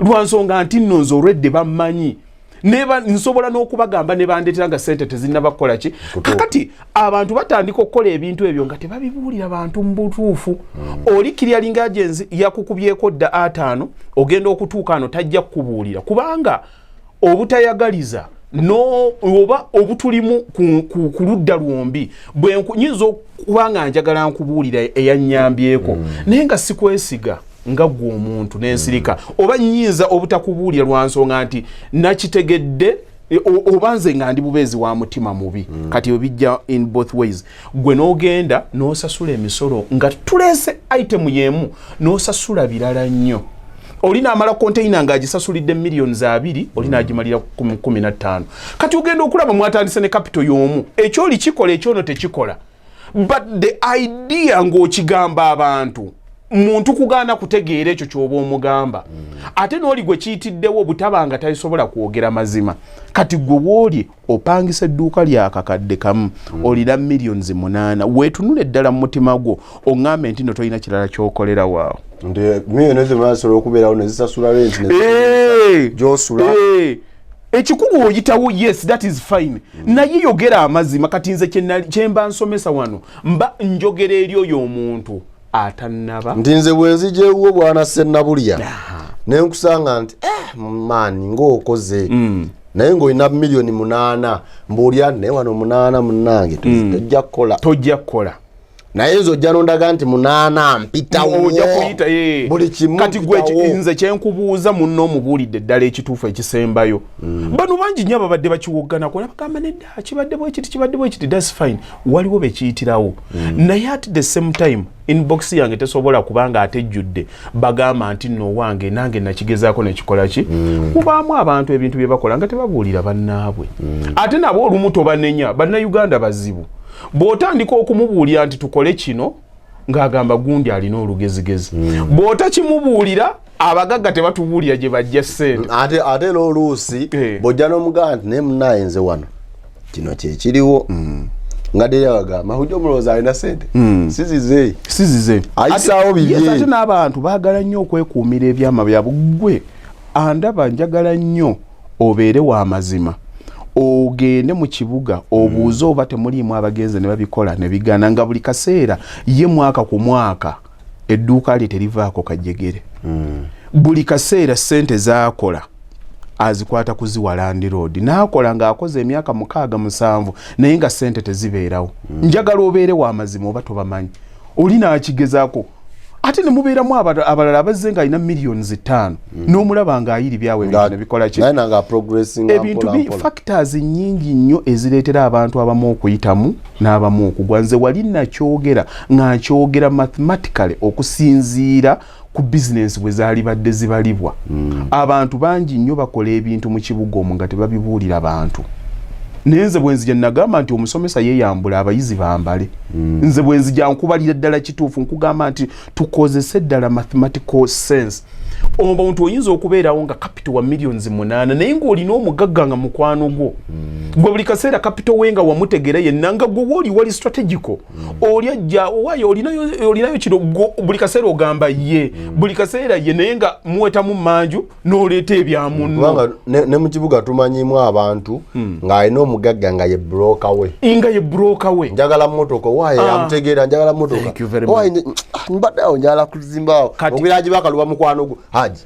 lwansonga nti nno nze olwedde bammanyi neba nsobola n'okubagamba ne bandetera nga sente tezinnabakola ki kakati abantu batandika okukola ebintu ebyo nga tebabibuulira abantu mu butuufu oli clearing agency yakukubyeko dda 5 ogenda okutuuka ano tajja kukubuulira kubanga obutayagaliza no oba obutulimu ku ludda lwombi bwe nyinza okubanga njagala nkubuulira eyanyambyeko naye nga sikwesiga nga gwe omuntu n'ensirika oba nyinza obutakubuulira lwansonga nti nakitegedde obanze nga ndi bubeezi wa mutima mubi kati obijja in both ways gwe n'ogenda n'osasula emisolo nga tuleese item y'emu n'osasula birala nnyo olina amala container ng'agisasulidde millions 2 olina agimalira 15 kati ogenda okulaba mwatandise ne capital y'omu ekyoli kikola ekyono tekikola but the idea ng'okigamba abantu muntu kugaana kutegeera ekyo kyoba omugamba ate n'oli gwe kiyitiddewo obutabanga tasobola kwogera mazima kati gwe wooli opangisa edduuka lyakakadde kamu olina millions 8 weetunula eddala mu mutima gwo oŋŋambe nti no tolina kirala kyokolera waawo millions zimasobola okubeerawo ne zisasula rent gy'osula ekikulu oyitawo yes that is fine naye yogera amazima kati nze kyemba nsomesa wano mba njogera eri oyo omuntu atannaba nti nze bwenzijewuwo bwana Sennabulya naye nkusanga nti maani ng'okoze naye ng'olina million 8 mbuulya naye wano 8 munnange tojja kukola naye nze ojja nondaga nti 8 mpitawo ojja kuyita buli kimu kati gwe nze kyenkubuuza munno omubuulidde eddala ekituufu ekisembayo bano bangi nnyo ababadde bakiwogganako nabagamba nedda kibadde bwekiti that's fine waliwo bekiyitirawo naye at the same time inbox yange tesobola kubanga atejjudde bagamba nti nno wange nange nakigezaako nekikola ki kubaamu abantu ebintu bye bakola nga tebabuulira bannaabwe ate nabo olumu tobanenya bannayuganda bazibu bw'otandika okumubuulira nti tukole kino ng'agamba gundi alina olugezigezi bw'otakimubuulira abagagga tebatubuulira gye bajja ssente ate n'oluusi bw'ojja n'omugamba nti naye munnaye nze wano kino kyekiriwo nga dderi abagamba hujja omulowooza alina ssente sizize ayisaawo bibye ate n'abantu baagala nnyo okwekuumira ebyama byabwe gwe andaba njagala nnyo obeere wa mazima ogende mu kibuga obuuze oba temuliimu abagenzi ne babikola ne bigana nga buli kaseera ye mwaka ku mwaka edduuka lye terivaako kajjegere buli kaseera ssente zaakola azikwata kuziwa Land Road n'akola ng'akoze emyaka 6-7 naye nga ssente tezibeerawo njagala obeere wa mazima oba tobamanyi oli n'akigezaako ate ne mubeeramu abalala abazze nga alina millions 5 n'omulaba ng'ayiri byawe ebintu ne bikola ki ebintu factors nnyingi nnyo ezireetera abantu abamu okuyitamu n'abamu okugwa nze wali nakyogera nga nkyogera mathematically okusinziira ku business bwe zaali badde zibalibwa abantu bangi nnyo bakola ebintu mu kibuga omwo nga tebabibuulira abantu nenze bwenzija nagamba nti omusomesa yeyambula abayizi bambale nze bwenzija nkubalira ddala kituufu nkugamba nti tukozese ddala mathematical sense omuntu oyinza okubeerawo nga capital wa millions 8 naye ng'olina omugagga nga mukwano gwo gwe buli kaseera capital wenga wamutegera yenna nga gwe wooli wali strategical oli ajja owaye olinayo kino buli kaseera ogamba ye buli kaseera ye naye nga muwetamu manju n'oleeta ebyamunno ne mu kibuga tumanyimu abantu ng'alina omugagga nga ye broker we njagala mmotoka owaye yamutegeera njagala mmotoka owaye mbadde awo njagala kuzimbaawo ogera Hajji Bakaluba mukwano gwo Hajji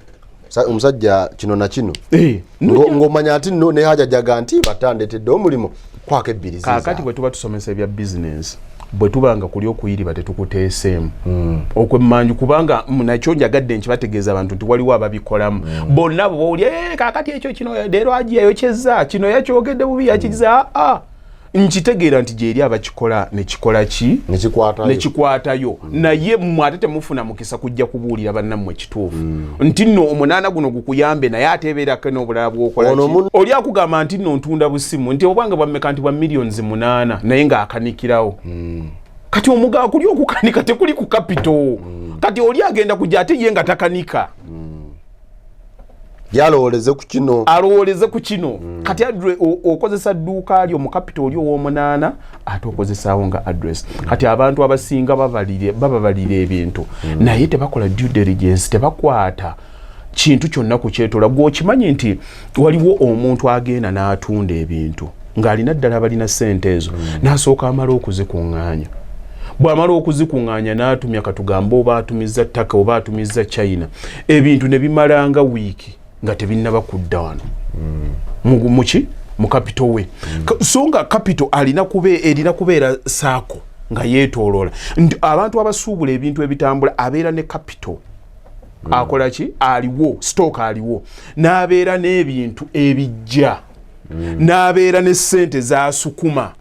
omusajja kino na kino ng'omanya ati nno ne Hajji ajaga nti batandetedde omulimu kwako ebbirizi kaakati bwe tuba tusomesa ebya business bwe tubanga kuli okuyiriba tetukuteeseemu okwemmanju kubanga nakyo njagadde nkibategeeza abantu nti waliwo ababikolamu bonna bo bawulya kaakati ekyo kino leero Hajji yayokyezza kino yakyogedde bubi yakigiza nkitegeera nti gyeri abakikola nekikola ki nekikwatayo naye mmwe ate temufuna mukisa kujja kubuulira bannammwe kituufu nti nno omunaana guno gukuyambe naye ateebeerako n'obulala bw'okola ki oli akugamba nti nno ntunda busimu nti obwanga bwammeka nti bwa millions 8 naye ng'akanikirawo kati omugaa kuli okukanika tekuli ku capital kati oli agenda kujja ate ye nga takanika alowooleze ku kino kati okozesa dduuka lyo mu capital lyo w'omunaana ate okozesaawo nga address kati abantu abasinga bababalira ebintu naye tebakola due diligence tebakwata kintu kyonna ku kyetola gw'okimanyi nti waliwo omuntu agenda n'atunda ebintu ng'alina ddala balina ssente ezo n'asooka amala okuzikuŋŋaanya bw'amala okuzikuŋŋaanya n'atumya katugamba oba atumizza ttaka oba atumizza China ebintu ne bimalanga wiiki nga tebinnaba kudda wano mu capital we so nga capital erina kubeera saako nga yeetooloola abantu abasuubula ebintu ebitambula abeera ne capital akola ki aliwo stock aliwo n'abeera n'ebintu ebijja n'abeera ne ssente zasukuma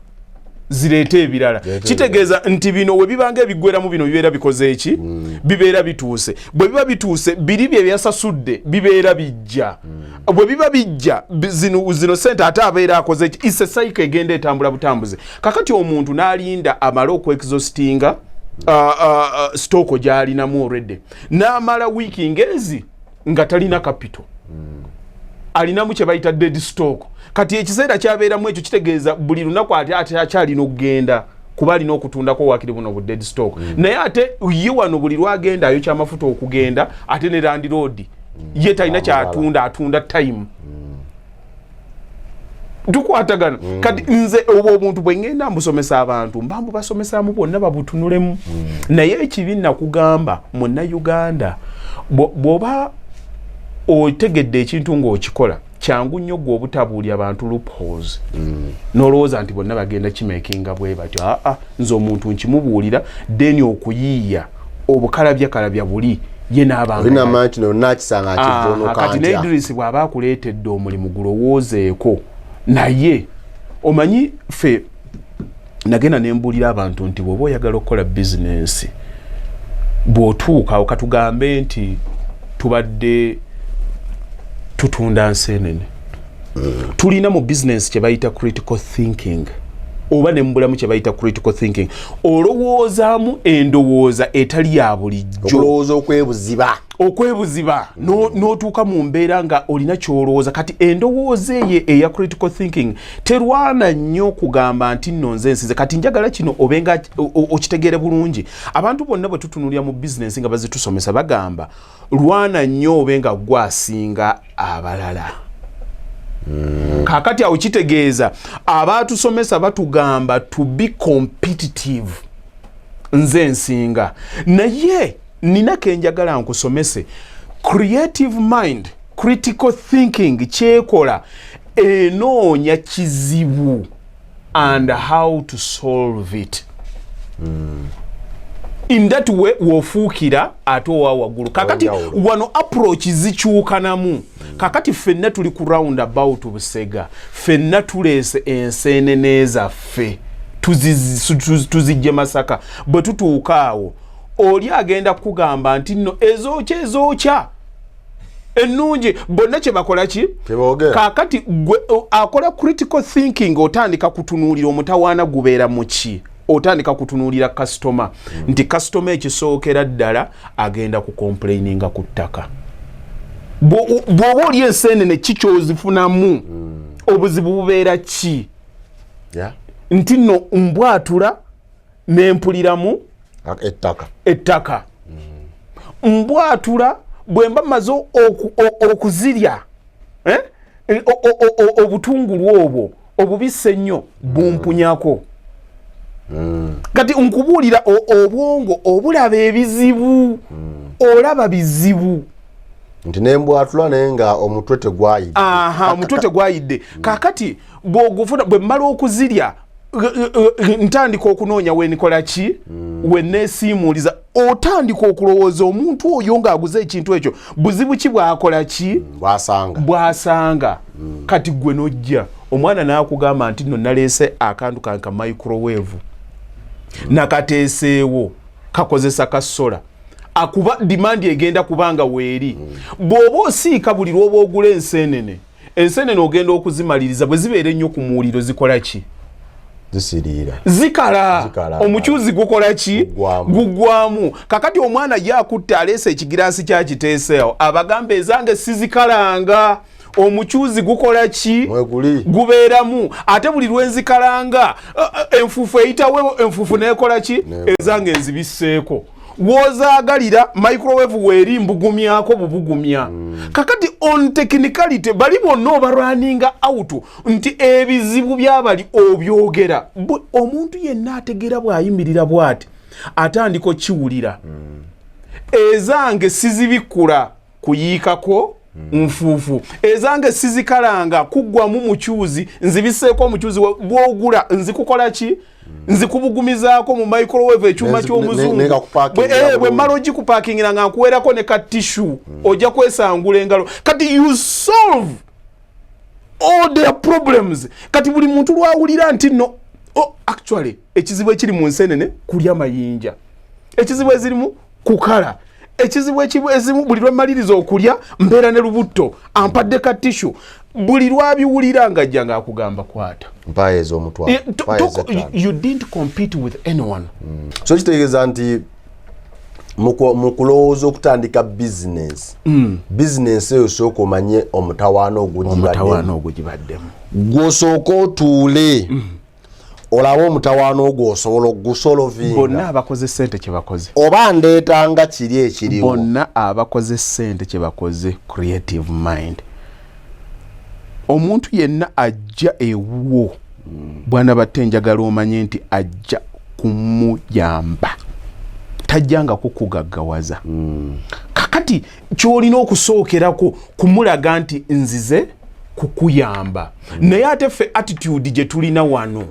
zireeta ebirala kitegeeza nti bino we bibanga ebiggweramu bino bibeera bikoze eki bibeera bituuse bwe biba bituuse biri bye byasasudde bibeera bijja bwe biba bijja zino sente ate abeera akoze eki ise cycle egenda etambula butambuze kakati omuntu n'alinda amala okwexhaustinga stoko gyalinamu already n'amala wiiki ngezi nga talina capital alinamu kye bayita dead stock kati ekiseera kyabeeramu ekyo kitegeeza buli lunaku ate akyalina okugenda kuba alina okutundako wakiri buno bu dead stock naye ate ye wano buli lwagenda ayo kyamafuta okugenda ate ne Land Road ye talina atunda time tukwatagana kati nze obwo omuntu bwe ngenda mbusomesa abantu mbambu basomesaamu bonna babutunulemu naye ekibi nakugamba muna Uganda bw'oba otegedde ekintu ng'okikola kyangu nnyo gwe obutabuulya abantu loopholes n'olowooza nti bonna bagenda kimekinga bwe batyo nze omuntu nkimubuulira deni okuyiiya obukalabyakalabya buli ye n'abantu ne Idris bw'aba akuleetedde omulimu gulowoozeeko naye omanyi ffe nagenda ne mbuulira abantu nti bw'oba oyagala okukola bizinensi bw'otuuka okatugambe nti tubadde tutunda nseenene tulina mu bizinensi kye bayita critical thinking oba ne mbulamu kye bayita critical thinking olowoozaamu endowooza etali ya bulijjo okwebuziba n'otuuka mu mbeera nga olina kyolowooza kati endowooza eyo eya critical thinking terwana nnyo kugamba nti nno nze nsize kati njagala kino obenga okitegeere bulungi abantu bonna bwe tutunulira mu bizinensi nga bazitusomesa bagamba lwana nnyo obenga gwasinga abalala kakati awo kitegeeza abatusomesa batugamba to be competitive nze nsinga naye nina kenjagala nkusomese creative mind critical thinking kyekola enoonya kizibu and how to solve it in that way wofuukira ate owa waggulu kakati wano approach zikyukanamu kakati ffenna tuli ku roundabout Busega ffenna tuleese enseenene zaffe tuzijje Masaka bwe tutuuka awo oli agenda kugamba nti nno ezookya ennungi bonna kye bakola ki kakati gwe akola critical thinking otandika kutunuulira omutawaana gubeera mu ki otandika kutunuulira customer nti customer ekisookera ddala agenda ku complaininga ku ttaka bw'oba oli enseenene kikyozifunamu obuzibu bubeera ki nti nno mbwatula n'empuliramu ettaka mbwatula bwe mba maze okuzirya obutungulu obwo obubise ennyo bumpunyako kati nkubuulira obwongo obulaba ebizibu olaba bizibu nti nembwatula naye nga omutwe tegwayidde omutwe tegwayidde kakati bw'ogufuna bwe mmala okuzirya ntandika okunoonya wenikola ki wenneesiimuuliza otandika okulowooza omuntu oyo ng'aguze ekintu ekyo buzibu ki bwakola ki bwasanga kati gwe nojja omwana n'akugamba nti nno naleese akantu kanka microwave nakateeseewo kakozesa kasola akuba demand egenda kubanga weeri bw'oba osiika buli lw'oba ogula enseenene ogenda okuzimaliriza bwe zibeera ennyo ku muwuliro zikola ki zikala omukyuzi gukola ki gugwamu kakati omwana ye akutte aleese ekigiraasi kyakiteeseewo abagamba ezange sizikalanga omukyuzi gukola ki gubeeramu ate buli lwenzikalanga enfuufu eyitawo enfuufu nekola ki ezange nzibiseeko wozaagalira microwave weeri mbugumyako bubugumya kakati on technicality bali bonna obarwaninga out nti ebizibu byabali obyogera omuntu yenna ategeera bw'ayimirira bw'ati atandika kiwulira ezange sizibikkula kuyiikako nfuufu ezange sizikalanga kuggwamu mukyuzi nzibiseeko omukyuzi bw'ogula nzikukola ki nzikubugumizaako mu microwave ekyuma ky'omuzungu bwe mmala ogikupakingira nga nkuweerako ne katishu ojja kwesangula engalo kati you solve all their problems kati buli muntu lwawulira nti no actually ekizibu ekiri mu nseenene kulya mayinja ekizibu ezirimu kukala ekizibu ezimu buli lwemaliriza okulya mbeera ne lubuto ampadde ka tishu buli lwabiwulira nga ajja ng'akugamba kwata mpayo ez'omutwalo you didn't compete with anyone. So kitegeeza nti mu kulowooza okutandika bizinesi eyo sooka omanye omutawaana ogugibaddemu gw'osooka otuule olaba omutawaana ogwo osobola ogusolovinga. Bonna abakoze ssente kye bakoze oba ndeetanga kiri ekiriwo. Bonna abakoze ssente kye bakoze creative mind. Omuntu yenna ajja ewuwo bwana batte njagala omanye nti ajja kumuyamba tajjanga kukugaggawaza. Kakati kyolina okusookerako kumulaga nti nzize kukuyamba. Naye ate ffe attitude gye tulina wano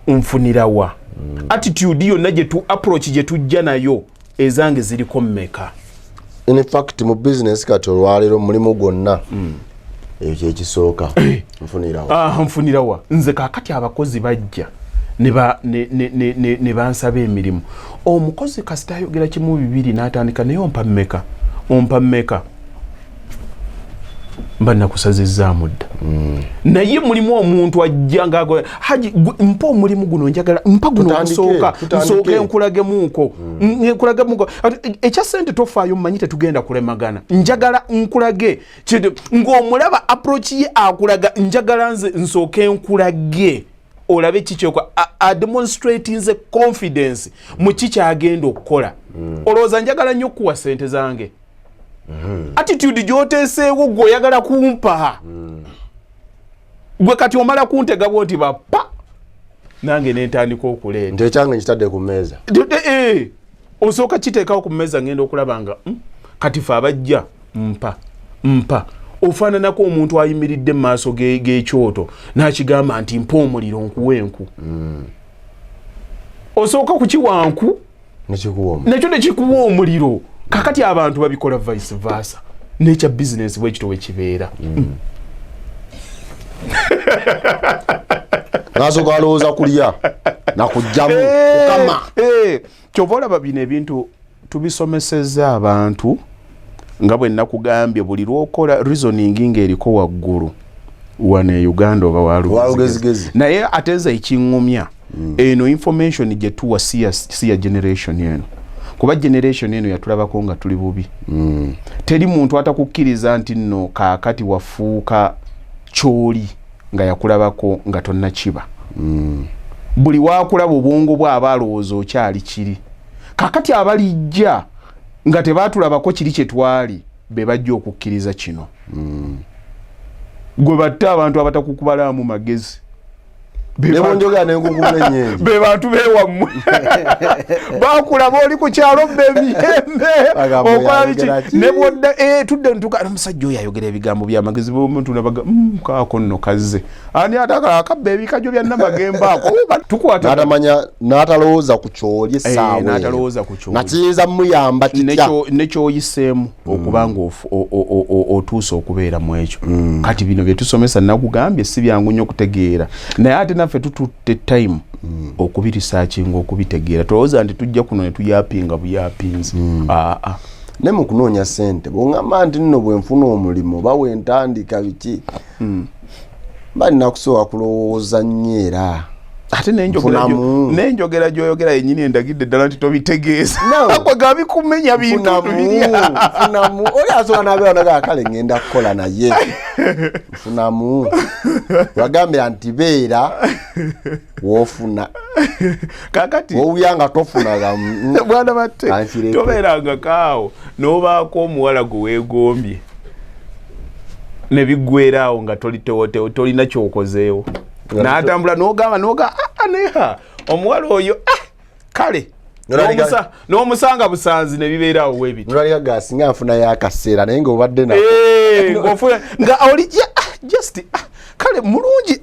nfunirawa. Attitude yonna gye tu approach gye tujja nayo ezange ziriko mmeka. In fact mu business kati olwaleero mulimu gwonna ekyo kyekisooka nfunirawa. Nfunirawa nze kakati abakozi bajja ne bansaba emirimu. Omukozi kasita ayogera kimu bibiri n'atandika naye ompa mmeka mba nakusazizzaamu dda. Naye mulimu omuntu ajja ng'ago Haji mpa omulimu guno njagala mpa guno okusooka nsooke nkulagemuuko ekya ssente tofaayo mmanyi tetugenda kulemagana njagala nkulage ng'omulaba approach ye akulaga njagala nze nsooke nkulage olabe kikyokwa demonstrating the confidence mu kikyagenda okukola. Olowooza njagala nnyo okuwa ssente zange. Attitude gy'oteeseewo gwe oyagala kumpa gwe kati omala kuntega bwoti bappa nange nentandika okuleeta nti ekyange nkitadde ku mmeeza. Osooka kiteekawo ku mmeeza ngenda okulaba nga kati fe abajja mpa ofaananako omuntu ayimiridde mu maaso g'ekyoto n'akigamba nti mpa omuliro nkuwe enku. Osooka kukiwa nku nakyo nekikuwa omuliro. Kakati abantu babikola vice versa. Nature business bwekito wekibeera. Nasooka alowooza kulya nakujjamu kukama. Kyova olaba bino ebintu tubisomesezza abantu nga bwe nakugambye buli lwokola reasoning ng'eriko waggulu wano e Uganda oba walugezigezi. Naye ate nze ekiŋŋumya eno information gye tuwa siya generation eno. Kuba generation eno yatulabako nga tuli bubi. Teri muntu atakukkiriza nti nno kaakati wafuuka kyoli nga yakulabako nga tonna kiba. Buli waakulaba obwongo bw'aba alowooza okyali kiri. Kaakati abalijja nga tebaatulabako kiri kye twali be bajja okukkiriza kino. Gwe batte abantu abatakukubalamu magezi. Nebonjoga nenkukumula nyenje. Be bantu bewammwe. Bakulaba oli ku kyalo bemiyembe. Okola biki ne bodda tudde ntuka omusajja oyo ayogera ebigambo by'amagezi b'omuntu nabaga kaako nno kazze. Ani atakala akabba ebikajjo bya namagemba ako. Tukwata natamanya n'atalowooza ku kyoli essaawa. N'atalowooza ku kyoli. Nakiyinza muyamba kitya. Nekyoyiseemu okubanga otuusa okubeera mu ekyo. Kati bino bye tusomesa nakugambye si byangu nnyo okutegeera. Naye ate naffe tututte time okubirisaakinga okubitegeera. Tulowooza nti tujja kuno ne tuyapinga buyapinzi. Ne mu kunoonya ssente bw'oŋŋamba nti nno bwe nfuna omulimu oba bwe ntandika biki mba nina kusooka kulowooza nnyo era ate nenjogera gy'oyogera yennyini endagidde ddala nti tobitegeeza gwe gabikumenya bintu nfunamu oli asooka n'abeera nagaa kale ŋŋenda kukola naye nfunamu wagambira nti beera w'ofuna kakati wowulya nga tofuna bwana batte tobeeranga kaawo n'obaako omuwala gwe weegombye ne biggweeraawo nga tolina kyokozeewo n'atambula n'ogamba neha omuwala oyo kale n'omusanga busanzi ne bibeeraawo weebiti nolabika gasinga nfuna y'akaseera naye ng'obadde ng'ofuna nga oli just kale mulungi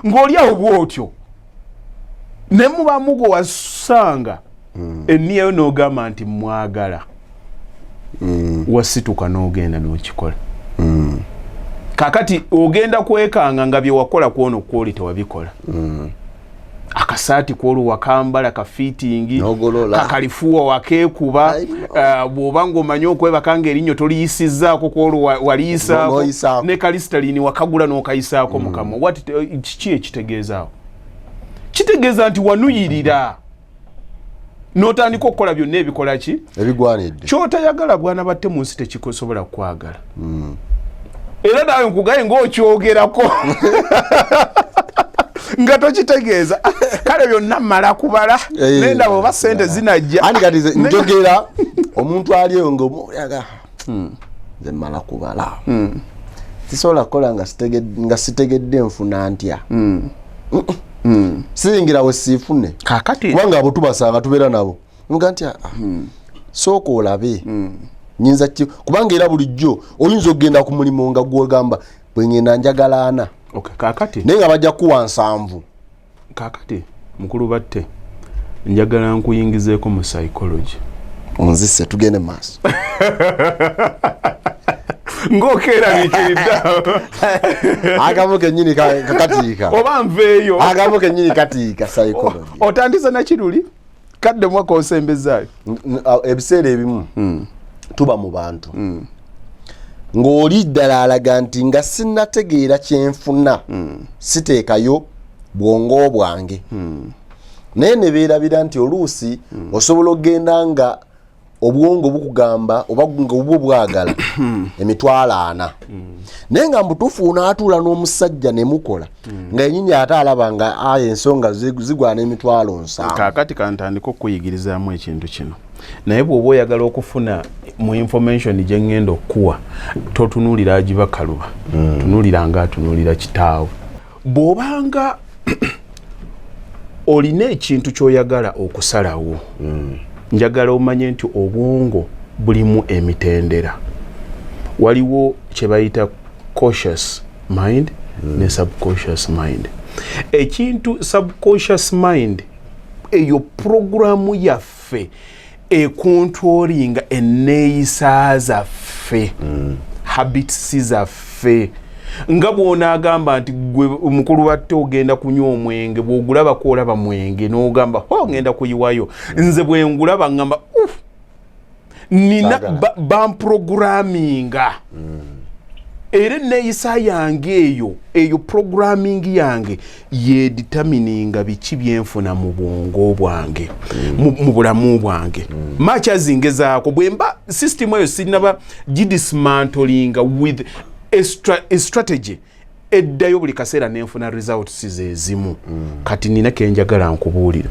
ng'oli awo bw'otyo ne mubaamu gwe wasanga enniyayo n'ogamba nti mwagala wasituka n'ogenda n'okikola. Kakati ogenda kwekanga nga bye wakola kwono kwoli tewabikola. akasaati kwolu wakambala ka fitting Nogolola. kakalifuwa wakekuba bwobanga omanyi okwebakanga erinyo toliyisizaako kwolu waliyisaako ne kalistalini wakagula n'okayisaako mukama kiki ekitegeezaawo kitegeeza nti wanuyirira n'otandika okukola byonna ebikola ki ebigwanidde kyotayagala bwana batte mu nsi tekikosobola kukwagala era nawe nkugaye ng'okyogerako nga tokitegeeza kale byonna mmala kubala nendaba oba sente zinajja andi kati njogera omuntu aliyo ngaomulyaga nze mmala kubala sisobola kukola nga sitegedde nfuna ntya siyingira we siifune kakati kubanga abo tubasanga tubeera nabo nga ntya sooka olabe nyinza ki kubanga era bulijjo oyinza okugenda ku mulimu nga gwogamba bwe ngenda njagala ana kakati naye nga bajja kuwa 7 kakati mukulu batte njagala nkuyingizeeko mu psychology onzise tugende maaso ng'okeeraliikiridde agamo kenyini kakatiika oba nveeyo agamo kenyini katiika psychology otandise nakiruli kadde mwaka osembezaayo ebiseera ebimu tuba mu bantu ng'oli ddala alaga nti nga sinnategeera kyenfuna siteekayo bwongo bwange naye ne beerabira nti oluusi osobola okgenda nga obwongo bukugamba oba nga obwo bwagala emitwalo 4 naye nga mbutuufu unaatuula n'omusajja ne mukola nga yennyini ate alaba nga ensonga zigwana emitwalo 7 kaakati kantandika okuyigirizaamu ekintu kino naye bw'oba oyagala okufuna mu information gye ngenda okuwa totunuulira Hajji Bakaluba tunuulira nga atunuulira kitaawe bw'obanga olina ekintu ky'oyagala okusalawo njagala omanye nti obwongo bulimu emitendera waliwo kye bayita conscious mind ne subconscious mind ekintu subconscious mind eyo programu yaffe ekontrolinga enneeyisa zaffe habits zaffe nga bw'onaagamba nti gwe mukulu batte ogenda kunywa omwenge bw'ogulaba kwolaba mwenge n'ogamba ngenda kuyiwayo nze bwe ngulaba ngamba nina bamprograminga era enneeyisa yange eyo programming yange yedetermininga biki byenfuna mu bwongo bwange mu bulamu bwange makyazingezaako bwe mba system eyo sinaba gidismantlinga with a strategy eddayo buli kaseera nenfuna results zezimu kati nina kenjagala nkubuulira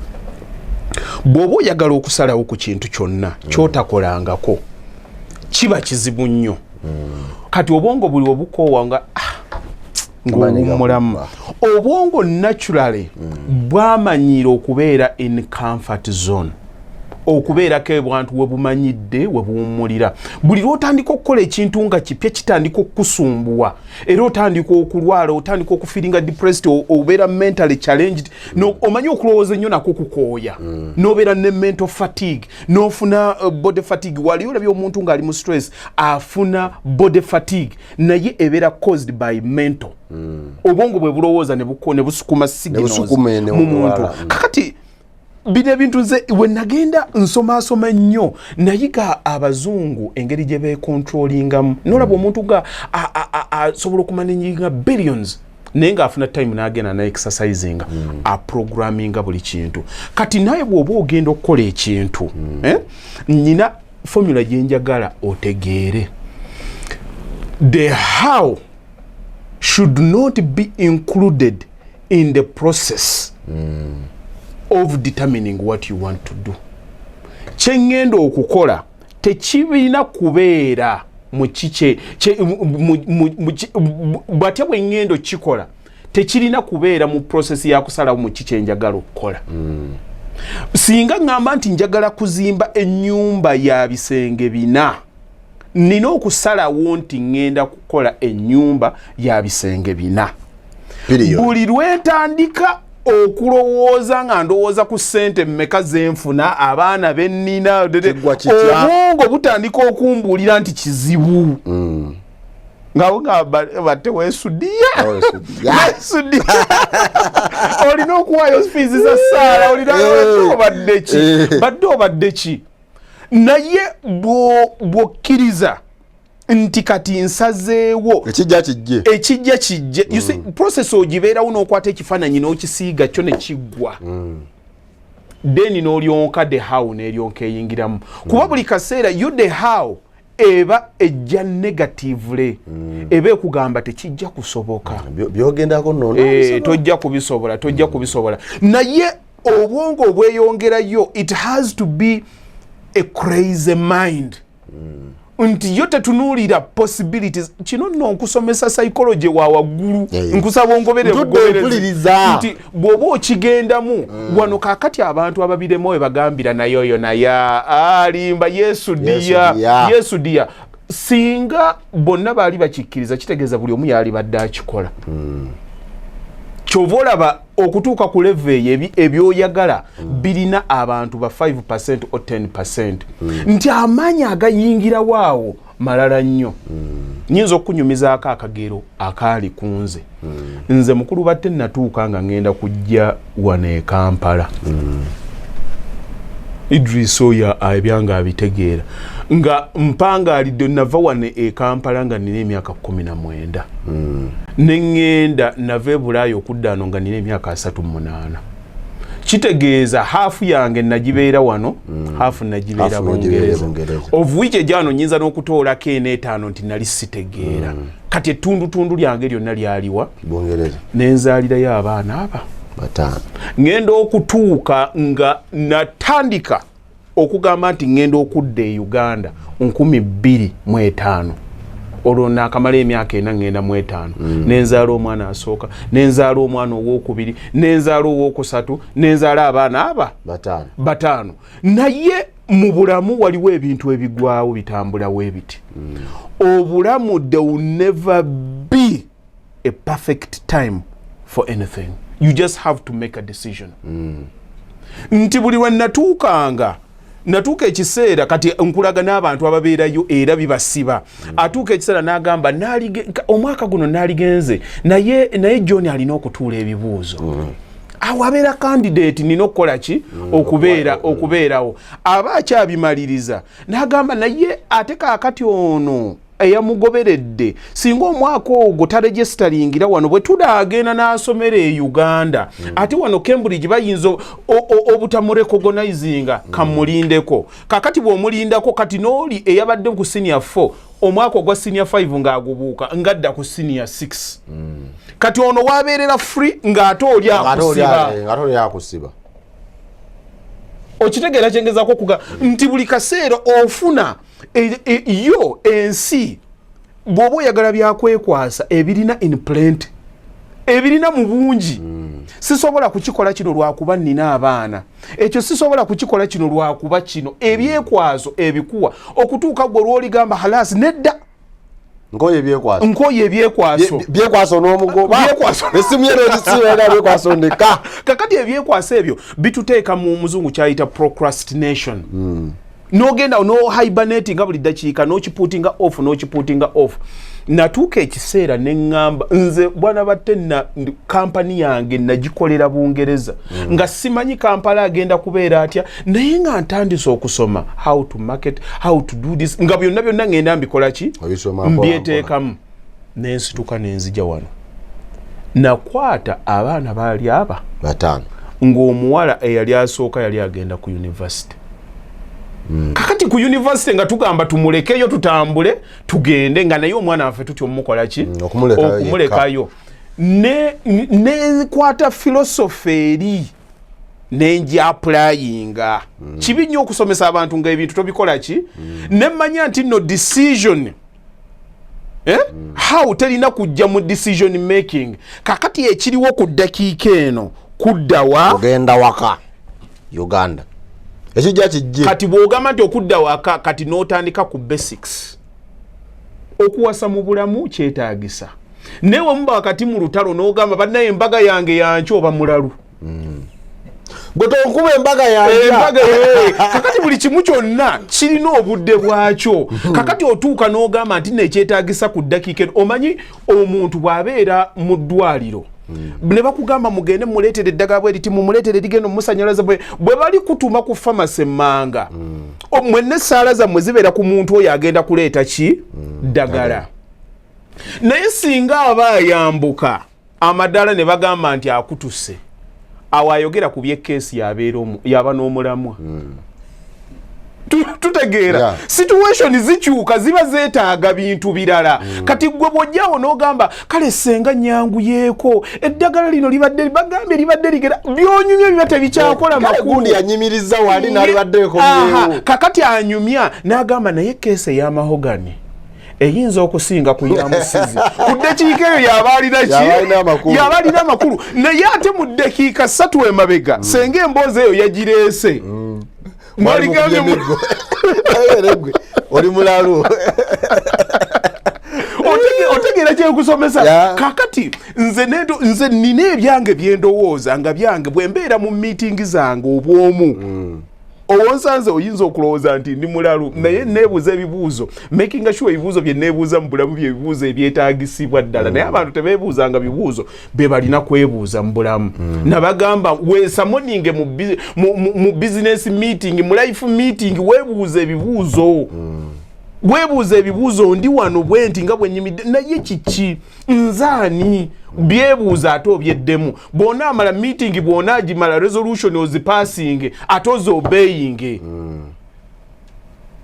bw'oba oyagala okusalawo ku kintu kyonna kyotakolangako kiba kizibu nnyo kati obwongo buli obukoowa nga ng'owummulamu obwongo naturally bwamanyira okubeera in comfort zone okubeerako ebwantu we bumanyidde we buwummulira buli lw'otandika okukola ekintu nga kipya kitandika okukusumbuwa era otandika okulwala otandika okufiiringa depressed obeera mentally challenged omanyi okulowooza ennyo nako kukooya n'obeera ne mental fatigue n'ofuna body fatigue wali olabye omuntu ng'ali mu stress afuna body fatigue naye ebeera caused by mental obwongo bwe bulowooza ne busukuma signals mu muntu kakati bino ebintu nze we nagenda nsomaasoma nnyo nayiga abazungu engeri gye beekontrolingamu n'olaba omuntu ga asobola okumanyiga billions naye ng'afuna time n'agenda na exercisinga aprogramminga buli kintu kati naye bw'oba ogenda okukola ekintu nnyina formula gye njagala otegeere the how should not be included in the process of determining what you want to do. Kyengenda okukola tekibina kubeera mu kiche batya bwe ngendo kikola tekirina kubeera mu process ya kusala mu kiche njagala okukola. Singa ngamba nti njagala kuzimba ennyumba ya bisenge 4 nina okusalawo nti ngenda kukola ennyumba ya bisenge 4 buli lwetandika okulowooza nga ndowooza ku ssente mmeka zenfuna abaana bennina obwongo butandika okumbuulira nti kizibu nga batte wesudia olina okuwaayo fees za ssaala olina badde obadde ki naye bw'okkiriza nti kati nsazeewo ekijja kijje you see process ogibeerawo n'okwata ekifaananyi n'okisiiga kyo ne kiggwa then n'olyonka the how n'eryonka eyingiramu kuba buli kaseera you the how eba ejja negatively eba ekugamba tekijja kusoboka byogendako tojja kubisobola naye obwongo obweyongerayo it has to be a crazy mind nti yo tetunuulira possibilities kino nno nkusomesa psychology wa waggulu nkusaba ongobereza nti bw'oba okigendamu wano kaakati abantu ababiremu we bagambira naye oyo naye alimba yesu diya singa bonna baali bakikkiriza kitegeeza buli omu yaali badde akikola kyova olaba okutuuka ku level eyo ebyoyagala birina abantu ba 5% or 10% nti amaanyi agayingira waawo malala nnyo nyinza okunyumizaako akagero akaali kunze nze mukulu batte natuuka nga ngenda kujja wano e Kampala Idris oya ebyanga abitegeera nga mpangaalidde nava wano e Kampala nga nina emyaka 19 nengenda nava e Bulaayo okudda wano nga nina emyaka 38 kitegeeza haafu yange nagibeera wano haafu nagibeera Bungereza of which ejano nyinza n'okutoolako eno nti nali sitegeera kati ettundutundu lyange lyonna lyaliwa Bungereza nenzaalirayo abaana aba ngenda okutuuka nga natandika okugamba nti ngenda okudda e Uganda 2005 olwo naakamala emyaka 4 ngenda mu 5 nenzaala omwana asooka nenzaala omwana owokubiri nenzaala owokusatu nenzaala abaana aba batano naye mu bulamu waliwo ebintu ebigwawo bitambulawo ebiti obulamu there will never be a perfect time for anything. You just have to make a decision. Nti buli lwe natuuka ekiseera kati nkulaga n'abantu ababeerayo era bibasiba atuuka ekiseera n'agamba omwaka guno naaligenze naye John alina okutuula ebibuuzo awo abeera candidate nina okukola ki okubeerawo aba akyabimaliriza n'agamba naye ate kaakati ono eyamugoberedde singa omwaka ogwo taregisteringira wano bwe tudaagenda n'asomera e Uganda ate wano Cambridge bayinza obutamurecognizinga kamulindeko kakati bw'omulindako kati n'oli eyabadde ku senior 4 omwaka ogwa senior 5 ng'agubuuka ngadda ku senior 6 kati ono wabeerera free ng'ate oli akusiba okitegeera kyengezaako kuga nti buli kaseera ofuna yo ensi bw'oba oyagala byakwekwasa ebirina in plenty ebirina mu bungi sisobola kukikola kino lwakuba nina abaana ekyo sisobola kukikola kino lwakuba kino ebyekwaso ebikuwa okutuuka gwe lw'oligamba halasi nedda nkoye ebyekwaso n'omugoba esimu yero ekisibeera byekwaso ndeka kakati ebyekwaso ebyo bituteeka mu muzungu kyayita procrastination nogenda no hibernate nga buli dakiika n'okipuutinga off natuuka ekiseera neŋŋamba nze bwana batte na kampani yange nagikolera Bungereza nga simanyi Kampala agenda kubeera atya naye nga ntandise okusoma how to market how to do this nga byonna ngenda mbikola ki mbyeteekamu nensituka nenzija wano nakwata abaana baali aba 5 ng'omuwala eyali asooka yali agenda ku university kakati ku university nga tugamba tumulekeyo tutambule tugende nga naye omwana waffe tutyo omukola ki okumulekayo ne kwata philosophy eri nenji applyinga kibi nnyo okusomesa abantu nga ebintu tobikola ki nemmanya nti no decision how terina kujja mu decision making kakati ekiriwo ku dakiika eno kuddawa ogenda waka Uganda ekijja kijje kati bw'ogamba nti okudda waka kati n'otandika ku basics okuwasa mu bulamu kyetaagisa newe muba wakati mu lutalo n'ogamba bannaye embaga yange yanki oba mulalu Bwe tonkuba embaga yange. Kakati buli kimu kyonna kirina obudde bwakyo. Kakati otuuka n'ogamba nti nekyetaagisa ku ddakiika. Omanyi omuntu bw'abeera mu ddwaliro. Ne bakugamba mugende muleetere eddagala bwe liti mumuleetere ligenda mumusanyalaza bwe bali kutuma ku famasi emmanga. Mwenna essaala zammwe zibeera ku muntu oyo agenda kuleeta ki? Ddagala. Naye singa aba ayambuka amadaala ne bagamba nti akutuse, awo ayogera ku byekkeesi yaba n'omulamwa. Tutegeera situation zikyuka ziba zeetaaga bintu birala. Kati gwe bw'ojjawo n'ogamba kale senga nyanguyeeko eddagala lino libadde bagambye libadde ligera byonyumya biba tebikyakola makulu. Gundi yanyimiriza wali n'alibadde ekomyewo. Kakati anyumya n'agamba naye keesi ey'amahogani eyinza okusinga ku yamusizi ku ddakiika eyo yaba alina amakulu naye ate mu ddakiika 3 emabega senga emboozi eyo yagireese oli mulalu. Otegeera kyekusomesa. Kakati nze nina ebyange byendowooza nga byange bwe mbeera mu miitingi zange obwomu. Owonsanze oyinza okulowooza nti ndi mulalu naye neebuuza ebibuuzo making sure ebibuuzo bye neebuuza mu bulamu byebibuuzo ebyetaagisibwa ddala naye abantu tebeebuuzanga bibuuzo be balina kwebuuza mu bulamu. Nabagamba weesamoninge mu business meeting mu life meeting weebuuza ebibuuzo. Weebuuza ebibuuzo ndi wano bwe nti nga bwe nnyimidde naye kiki nzaani byebuuza ate obyeddemu bw'ona amala meeting bw'ona agimala resolution ozipassing ate oziobeying.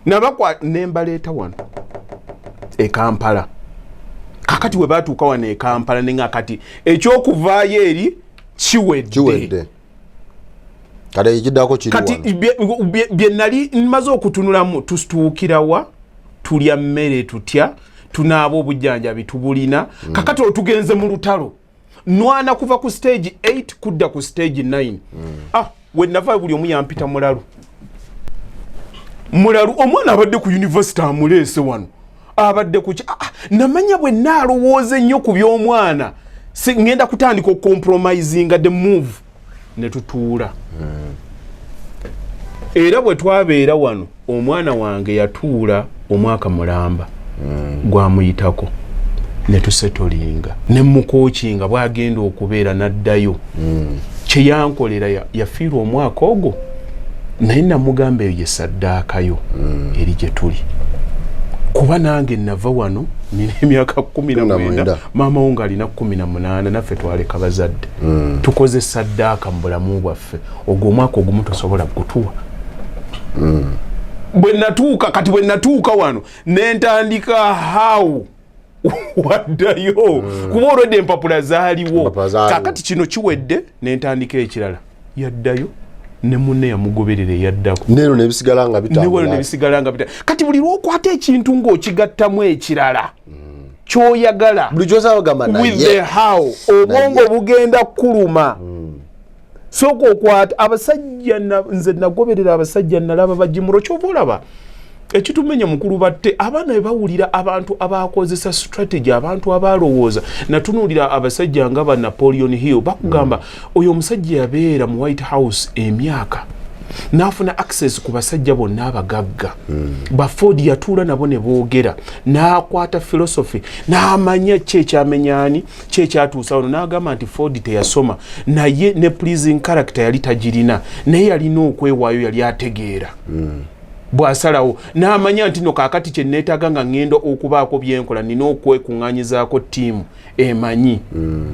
Nabakwa nembaleeta wano e Kampala. Kakati we baatuuka wano e Kampala ne nga kati ekyokuvaayo eri kiwedde. Kale ekiddako kiri wano. Kati bye nali mmaze okutunulamu tusituukirawa tulya mmere tutya tunaaba obujjanjabi tubulina. Kakati otugenze mu lutalo nwana kuva ku stage 8 kudda ku stage 9. We nava buli omu yampita mulalu omwana abadde ku university amuleese wano abadde ku namanya bwe naalowooza ennyo ku by'omwana ngenda kutandika ocompromisinga the move ne tutuula. Era bwe twabeera wano omwana wange yatuula omwaka mulamba gwamuyitako ne tusetolinga ne mukookinga bwagenda okubeera n'addayo. Kye yankolera yafiirwa omwaka ogwo naye namugamba eyo ye saddaakayo eri gye tuli kuba nange nava wano nina emyaka 19 maama wo ng'alina 18 naffe twaleka bazadde tukoze saddaaka mu bulamu bwaffe ogwo omwaka ogumu tosobola kutuwa. Bwe natuuka wano nentandika hawu waddayo kuba olwedde empapula zaaliwo. Kakati kino kiwedde nentandika ekirala yaddayo ne munne yamugoberera yaddako nero nebisigala nga bitambula. Kati buli lwokwata ekintu ng'okigattamu ekirala kyoyagala buli kyosawo gamba naye with the how obwongo bugenda kuluma. Soko okwata abasajja nze nagoberera abasajja nalaba bajimulo kyova olaba ekitumenya mukulu batte abaana bawulira abantu abakozesa strategy abantu abalowooza natunuulira abasajja nga ba Napoleon Hill bakugamba oyo omusajja yabeera mu White House emyaka n'afuna access ku basajja bonna abagagga ba Ford yatuula nabo ne boogera n'akwata philosophy n'amanya kyekyamenyaani kyekyatuusa wano n'agamba nti Ford teyasoma naye ne pleasing character yali tagirina naye yalina okwewaayo yali ategeera bw'asalawo n'amanya nti no kaakati kye neetaaga nga ŋŋenda okubaako byenkola nina okwekuŋŋaanyizaako ttiimu emanyi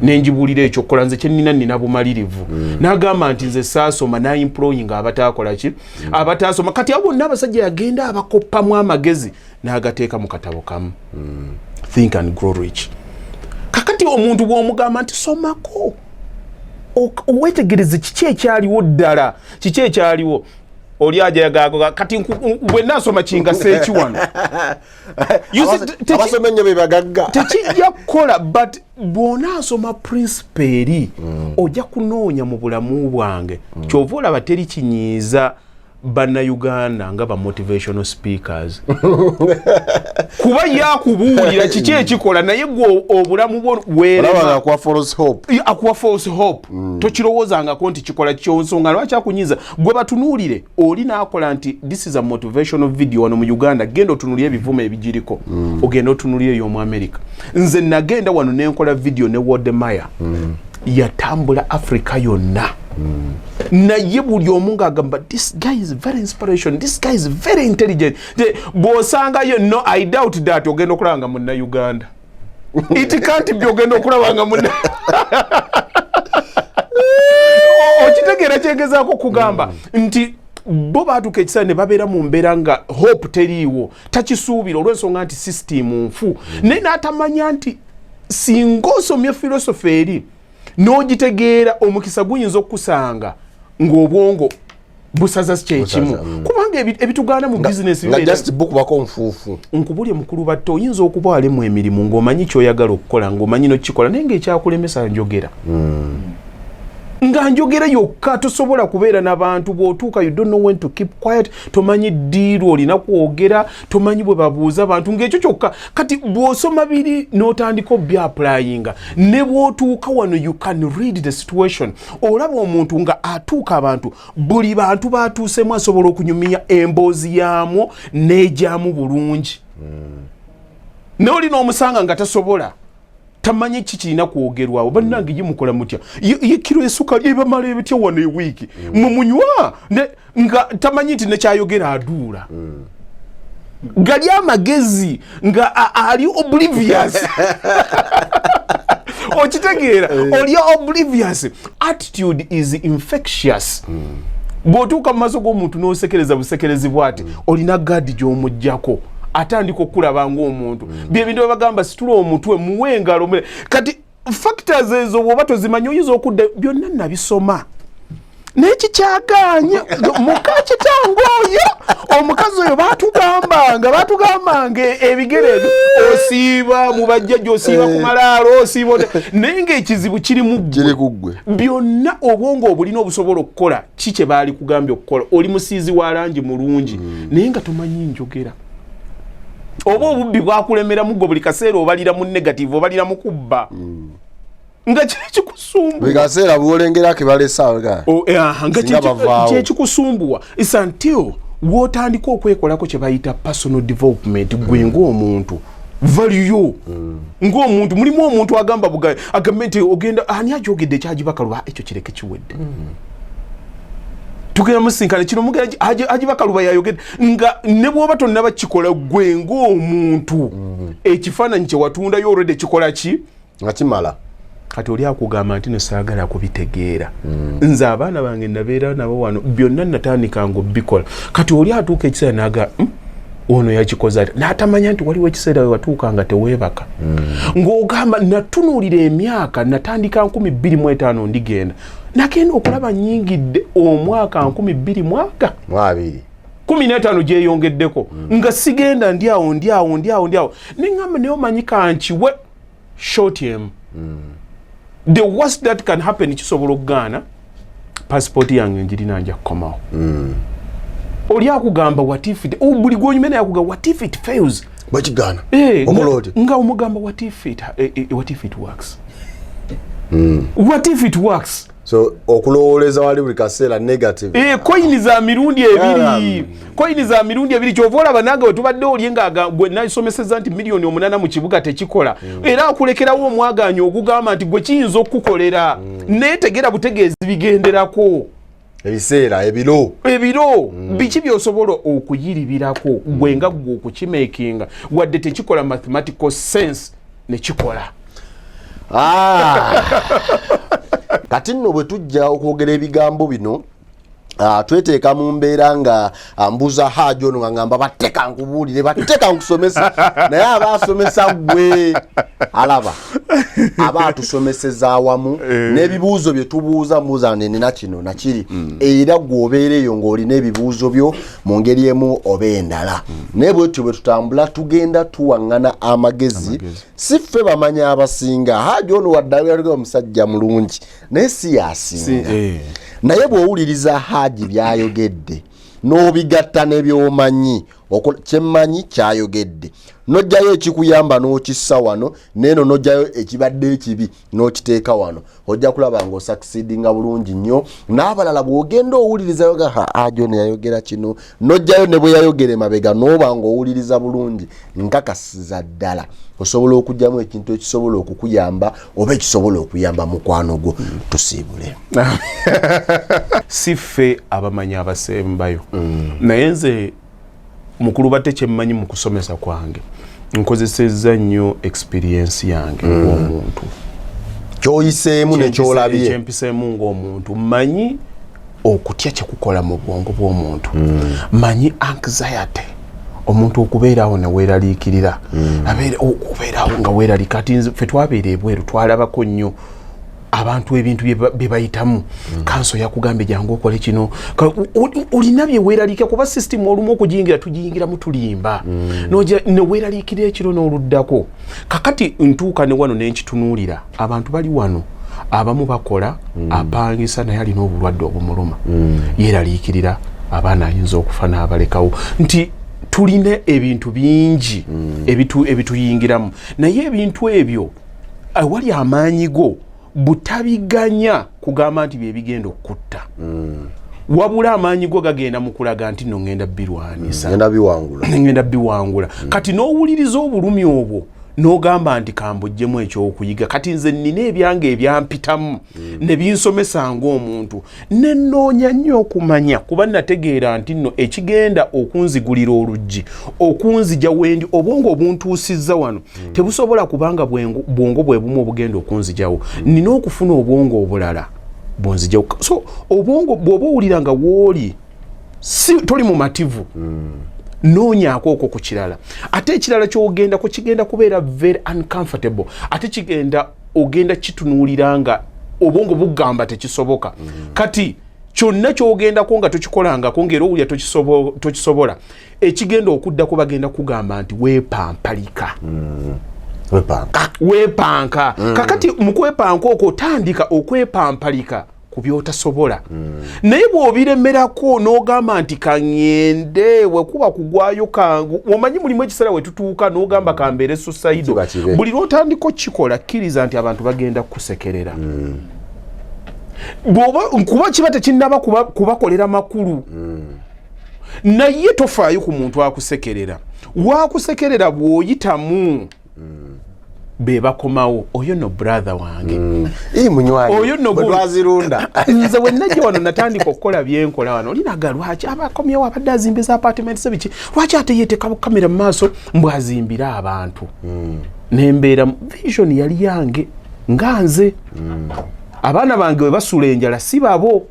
n'enjibuulira ekyokukola nze kye nina bumalirivu n'agamba nti nze saasoma n'employing abataakola ki abataasoma kati abo bonna abasajja yagenda abakoppamu amagezi n'agateeka mu katabo kamu think and grow rich. Kakati omuntu bw'omugamba nti somako owetegereze kiki ekyaliwo ddala kiki ekyaliwo oli ajagago kati bwe nasoma kinga seeki wano abasoma nnyo be bagagga tekijja kukola but bw'ona asoma principle eri ojja kunoonya mu bulamu bwange kyova olaba teri kinyiiza bannayuganda nga ba motivational speakers kuba yakubuulira kiki ekikola naye gwe obulamu bwo weerema akuwa false hope tokirowoozangako nti kikola kyonsonga lwaki akunyiza gwe batunuulire oli naakola nti this is a motivational video wano mu Uganda genda otunuulire ebivumo ebigiriko ogenda otunuulire ey'omu America nze nagenda wano nenkola video ne Wodemaya yatambula Africa yonna naye buli omu ng'agamba this guy is very inspiration, this guy is very intelligent. Bw'osangayo no I doubt that ogenda okulaba nga munna Uganda it can't be ogenda okulaba nga munna okitegeera kyengezaako kugamba nti bo baatuka ekiseera ne babeera mu mbeera nga hope teriiwo takisuubira olw'ensonga nti system nfu naye n'atamanya nti singa osomye philosophy eri n'ogitegeera omukisa guyinza okukusanga ng'obwongo busaza kyekimu kubanga ebitugaana mu bizinesi nkubulye mukulu batte oyinza okubwalemu emirimu ng'omanyi kyoyagala okukola ng'omanyi nokikola naye ng'ekyakulemesa njogera nga njogera yokka tosobola kubeera n'abantu bw'otuuka you don't know when to keep quiet tomanyi ddiiru olina kwogera tomanyi bwe babuuza abantu ng'ekyo kyokka kati bw'osoma biri n'otandika obyapulayinga ne bw'otuuka wano you can read the situation olaba omuntu nga atuuka abantu buli bantu baatuusemu asobola okunyumya emboozi yaamu n'egyamu bulungi n'oli n'omusanga nga tasobola tamanyi kikirina kwogerwawo bannange ye mukola mutya ye kiro esukali ebamala ebitya wano ewiiki mumunywa nga tamanyi nti nekyayogera aduula gali amagezi nga ali oblivious okitegeera oli oblivious attitude is infectious bw'otuuka mu maaso g'omuntu n'osekereza busekerezi bw'ati olina gaadi gy'omuggyako atandika okulaba ng'omuntu bye bintu bagamba situla omutwe muwe engalo kati factors ezo bw'oba tozimanyi oyinza okudda byonna nabisoma n'ekikyaganye muka kitange oyo omukazi oyo batugambanga ebigere osiiba mu bajjajja osiiba ku malaalo osiiba naye ng'ekizibu kiri mu ggwe byonna obwongo obulina obusobola okukola ki kye baali kugambye okukola oli musiizi wa langi mulungi naye nga tomanyi njogera oba obubbi bwakulemeramu gwe buli kaseera obalira mu negative obalira mu kubba nga kyekikusumbuwa buli kaseera bwolengera kebalesa nga kyekikusumbuwa is until wotandika okwekolako kye bayita personal development gwe ng'omuntu value ng'omuntu mulimu omuntu agamba agambe nti ogenda ani agyogedde Hajji Bakaluba ekyo kireke kiwedde tugenda musinkana kino mugera Hajji Bakaluba yayogedde nga ne bw'oba tonnaba kikola gwe ng'omuntu ekifaananyi kye watundayo already kikola ki nga kimala kati oli akugamba nti nesaagala kubitegeera nze abaana bange nabeera nabo wano byonna natandika nga obikola kati oli atuuka ekiseera naga ono yakikoza ati n'atamanya nti waliwo ekiseera we watuuka nga teweebaka ng'ogamba natunuulira emyaka natandika 2025 ndigenda nagenda okulaba nnyingidde omwaka 2015 gyeyongeddeko nga sigenda ndyawo neŋŋamba naye omanyi kankiwe short em the worst that can happen kisobola okugaana passport yange njirina nja kukomawo oli akugamba what if buli gwonyumene yakugamba what if it fails bakigaana nga omugamba what if it works what if it works so okulowoleza wali buli kaseera negative coin za mirundi ebiri kyova olaba nange wetubadde olye nga gwe nasomeseza nti miliyoni 8 mu kibuga tekikola era akulekerawo omwaganyo ogugamba nti gwe kiyinza okukolera neetegera butegeezi bigenderako ebiseera ebiro biki byosobola okuyiribirako gwe nga gwe okukimakinga wadde tekikola mathematical sense nekikola kati nno bwe tujja okwogera ebigambo bino tweteeka mu mbeera nga mbuza Hajji ono nga ngamba batteka nkubuulire batteka nkusomesa naye abaasomesa gwe alaba abatusomeseza awamu n'ebibuuzo bye tubuuza mbuuza nina kino nakiri era gwe obeereyo ng'olina ebibuuzo byo mu ngeri emu oba endala naye bwetyo bwe tutambula tugenda tuwaŋŋana amagezi si ffe bamanyi abasinga Hajji ono waddala omusajja mulungi naye si yasinga naye bw'owuliriza Hajji byayogedde n'obigatta ne by'omanyi kyemmanyi kyayogedde n'ojjayo ekikuyamba n'okissa wano neeno n'ojjayo ekibadde ekibi n'okiteeka wano ojja kulaba ng'osucceedinga bulungi nnyo n'abalala bw'ogenda owuliriza yoga ajo ne yayogera kino n'ojjayo ne bwe yayogera emabega n'oba ng'owuliriza bulungi nkakasiza ddala osobola okugyamu ekintu ekisobola okukuyamba oba ekisobola okuyamba mukwano gwo tusiibule si ffe abamanyi abasembayo naye nze mukulu batte kyemmanyi mu kusomesa kwange nkozesezza nnyo experience yange ng'omuntu kyoyiseemu nekyolabye kyempiseemu ng'omuntu manyi okutya kyekukola mu bwongo bw'omuntu manyi anxiety omuntu okubeerawo neweeraliikirira okubeerawo nga weeralika ati ffe twabeera ebweru twalabako nnyo abantu ebintu bye bayitamu kanso yakugambye jangu okole kino olina bye weeraliika kuba system olumu okugiyingira tugiyingiramu tulimba ne weeraliikira ekiro n'oluddako kakati ntuuka ne wano n'enkitunuulira abantu bali wano abamu bakola apangisa naye alina obulwadde obumuluma yeeraliikirira abaana ayinza okufa n'abalekawo nti tulina ebintu bingi ebituyingiramu naye ebintu ebyo wali amaanyi go butabiganya kugamba nti byebigenda okutta wabula amaanyi go gagenda mu kulaga nti no ngenda birwanisa ngenda biwangula kati n'owuliriza obulumi obwo n'ogamba nti kambujjemu ekyokuyiga kati nze nnina ebyange ebyampitamu ne binsomesa ng'omuntu ne nnoonya nnyo okumanya kuba nategeera nti nno ekigenda okunzigulira oluggi okunzija wendi obwongo obuntuusizza wano tebusobola kubanga bwongo bwe bumu obugenda okunzijawo nnina okufuna obwongo obulala bwonzijawo so obwongo bw'oba owulira nga wooli toli mumativu noonyaako okwo ku kirala ate ekirala ky'ogenda ko kigenda kubeera very uncomfortable ate ogenda kitunuulira nga obwongo bugamba tekisoboka kati kyonna ky'ogendako nga tokikolangako ng'era owulya tokisobola ekigenda okuddako bagenda kugamba nti weepampalika weepanka kakati mu kwepanka okwo otandika okwepampalika ku byotasobola naye bw'obiremerako n'ogamba nti kaŋŋende wekuba kugwayo kangu omanyi mulimu ekiseera we tutuuka n'ogamba kambeere suicide buli lw'otandika okikola kkiriza nti abantu bagenda kukusekerera kuba kiba tekinnaba kubakolera makulu naye tofaayo ku muntu akusekerera waakusekerera bw'oyitamu bebakomawo oyo no brother wange oyo no bwazirunda nze wenajja wano natandika okukola byenkola wano olinaga lwaki abakomyewo abadde azimbiza apartment sebiki lwaki ate yeeteka kamera mu maaso mbwazimbira abantu nembeera vision yali yange nga nze abaana bange we basuula enjala si babo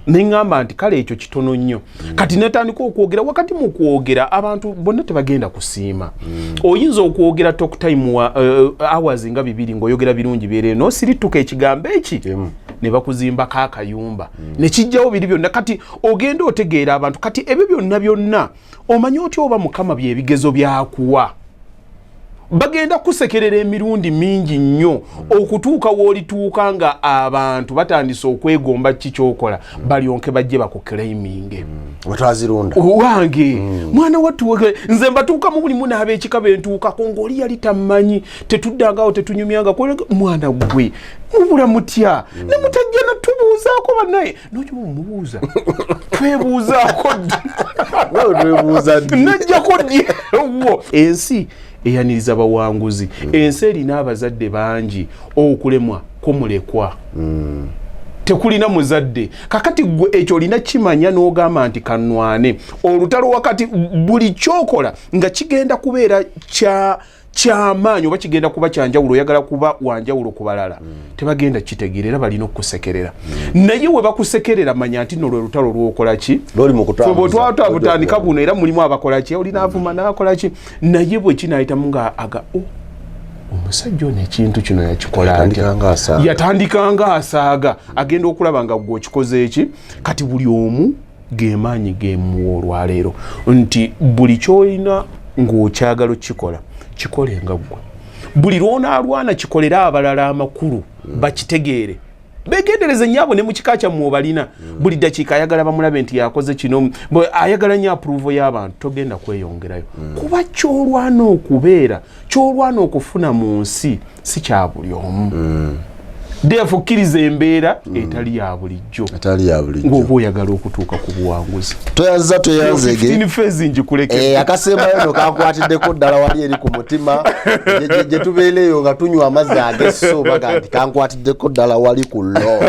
neŋŋamba nti kale ekyo kitono nnyo kati netandika okwogera wakati mu kwogera abantu bonna tebagenda kusiima oyinza okwogera talk time hours nga 2 ng'oyogera birungi byere n'osirituka ekigambo eki ne bakuzimbako akayumba ne kijjawo biri byonna kati ogenda otegeera abantu kati ebyo byonna omanyi otya oba mukama byebigezo byakuwa bagenda kusekerera emirundi mingi nnyo okutuuka w'olituuka nga abantu batandise okwegomba kikyokola balyonke bajje bakukleiminge batwazirunda wange mwana wattu nze mbatuukamu bulimu n'ab'ekika bentuukako ng'oli yali tammanyi tetuddangawo tetunyumyanga mwana gwe mubula mutya ne mutajja natubuuzaako bannaye nokimumubuuza twebuuzaako najjako dyewo ensi eyaniriza bawanguzi ensi erina abazadde bangi okulemwa kumulekwa tekulina muzadde kakati gwe ekyo olina kimanya n'ogamba nti kanwane olutalo wakati buli kyokola nga kigenda kubeera kyamaanyi oba kigenda kuba kyanjawulo oyagala kuba wanjawulo ku balala tebagenda kitegeera era balina okukusekerera naye we bakusekerera manya nti nno lwe lutalo lwokola ki bwetwatandika buno era mulimu abakola ki olina avuma n'akola ki naye bwe kinaayitamu nga omusajja ono ekintu kino yakikola yatandika nga asaaga agenda okulaba nga gwe okikoze eki kati buli omu gemaanyi gemuwa olwaleero nti buli kyolina ng'okyagala okikola kikolenga gwe buli lw'onaalwana kikolera abalala amakulu bakitegeere begendereze nyabo ne mukikacha mu balina buli dakika ayagala bamulabe nti yakoze kino ayagala nya approval y'abantu togenda kweyongerayo kuba kyolwana okubeera kyolwana okufuna mu nsi si kya buli omu therefore kkiriza embeera etali ya bulijjo ng'oba oyagala okutuuka ku buwanguzi toyanzege njikuleke akasembayo no kankwatiddeko ddala wali eri ku mutima gye tubeereyo nga tunywa amazzi agesso baga nti kankwatiddeko ddala wali ku lo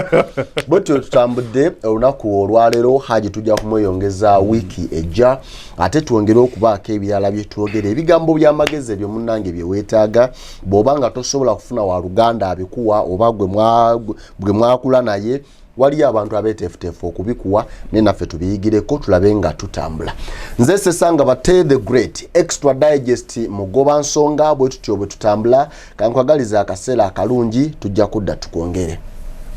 bwetyo tutambudde olunaku olwaleero Hajji tujja kumweyongeza wiiki ejja ate twongere okubaako ebirala bye twogera ebigambo by'amagezi ebyo munnange bye weetaaga bw'oba nga tosobola kufuna wa Luganda abikuwa oba gwe mwakula naye waliyo abantu abeeteefuteefu okubikuwa ne naffe tubiyigireko tulabe nga tutambula. Nze Sesanga Bate the Great Extra Digest mugoba nsonga bwe tutyo bwe tutambula kankwagaliza akaseera akalungi tujja kudda tukongere.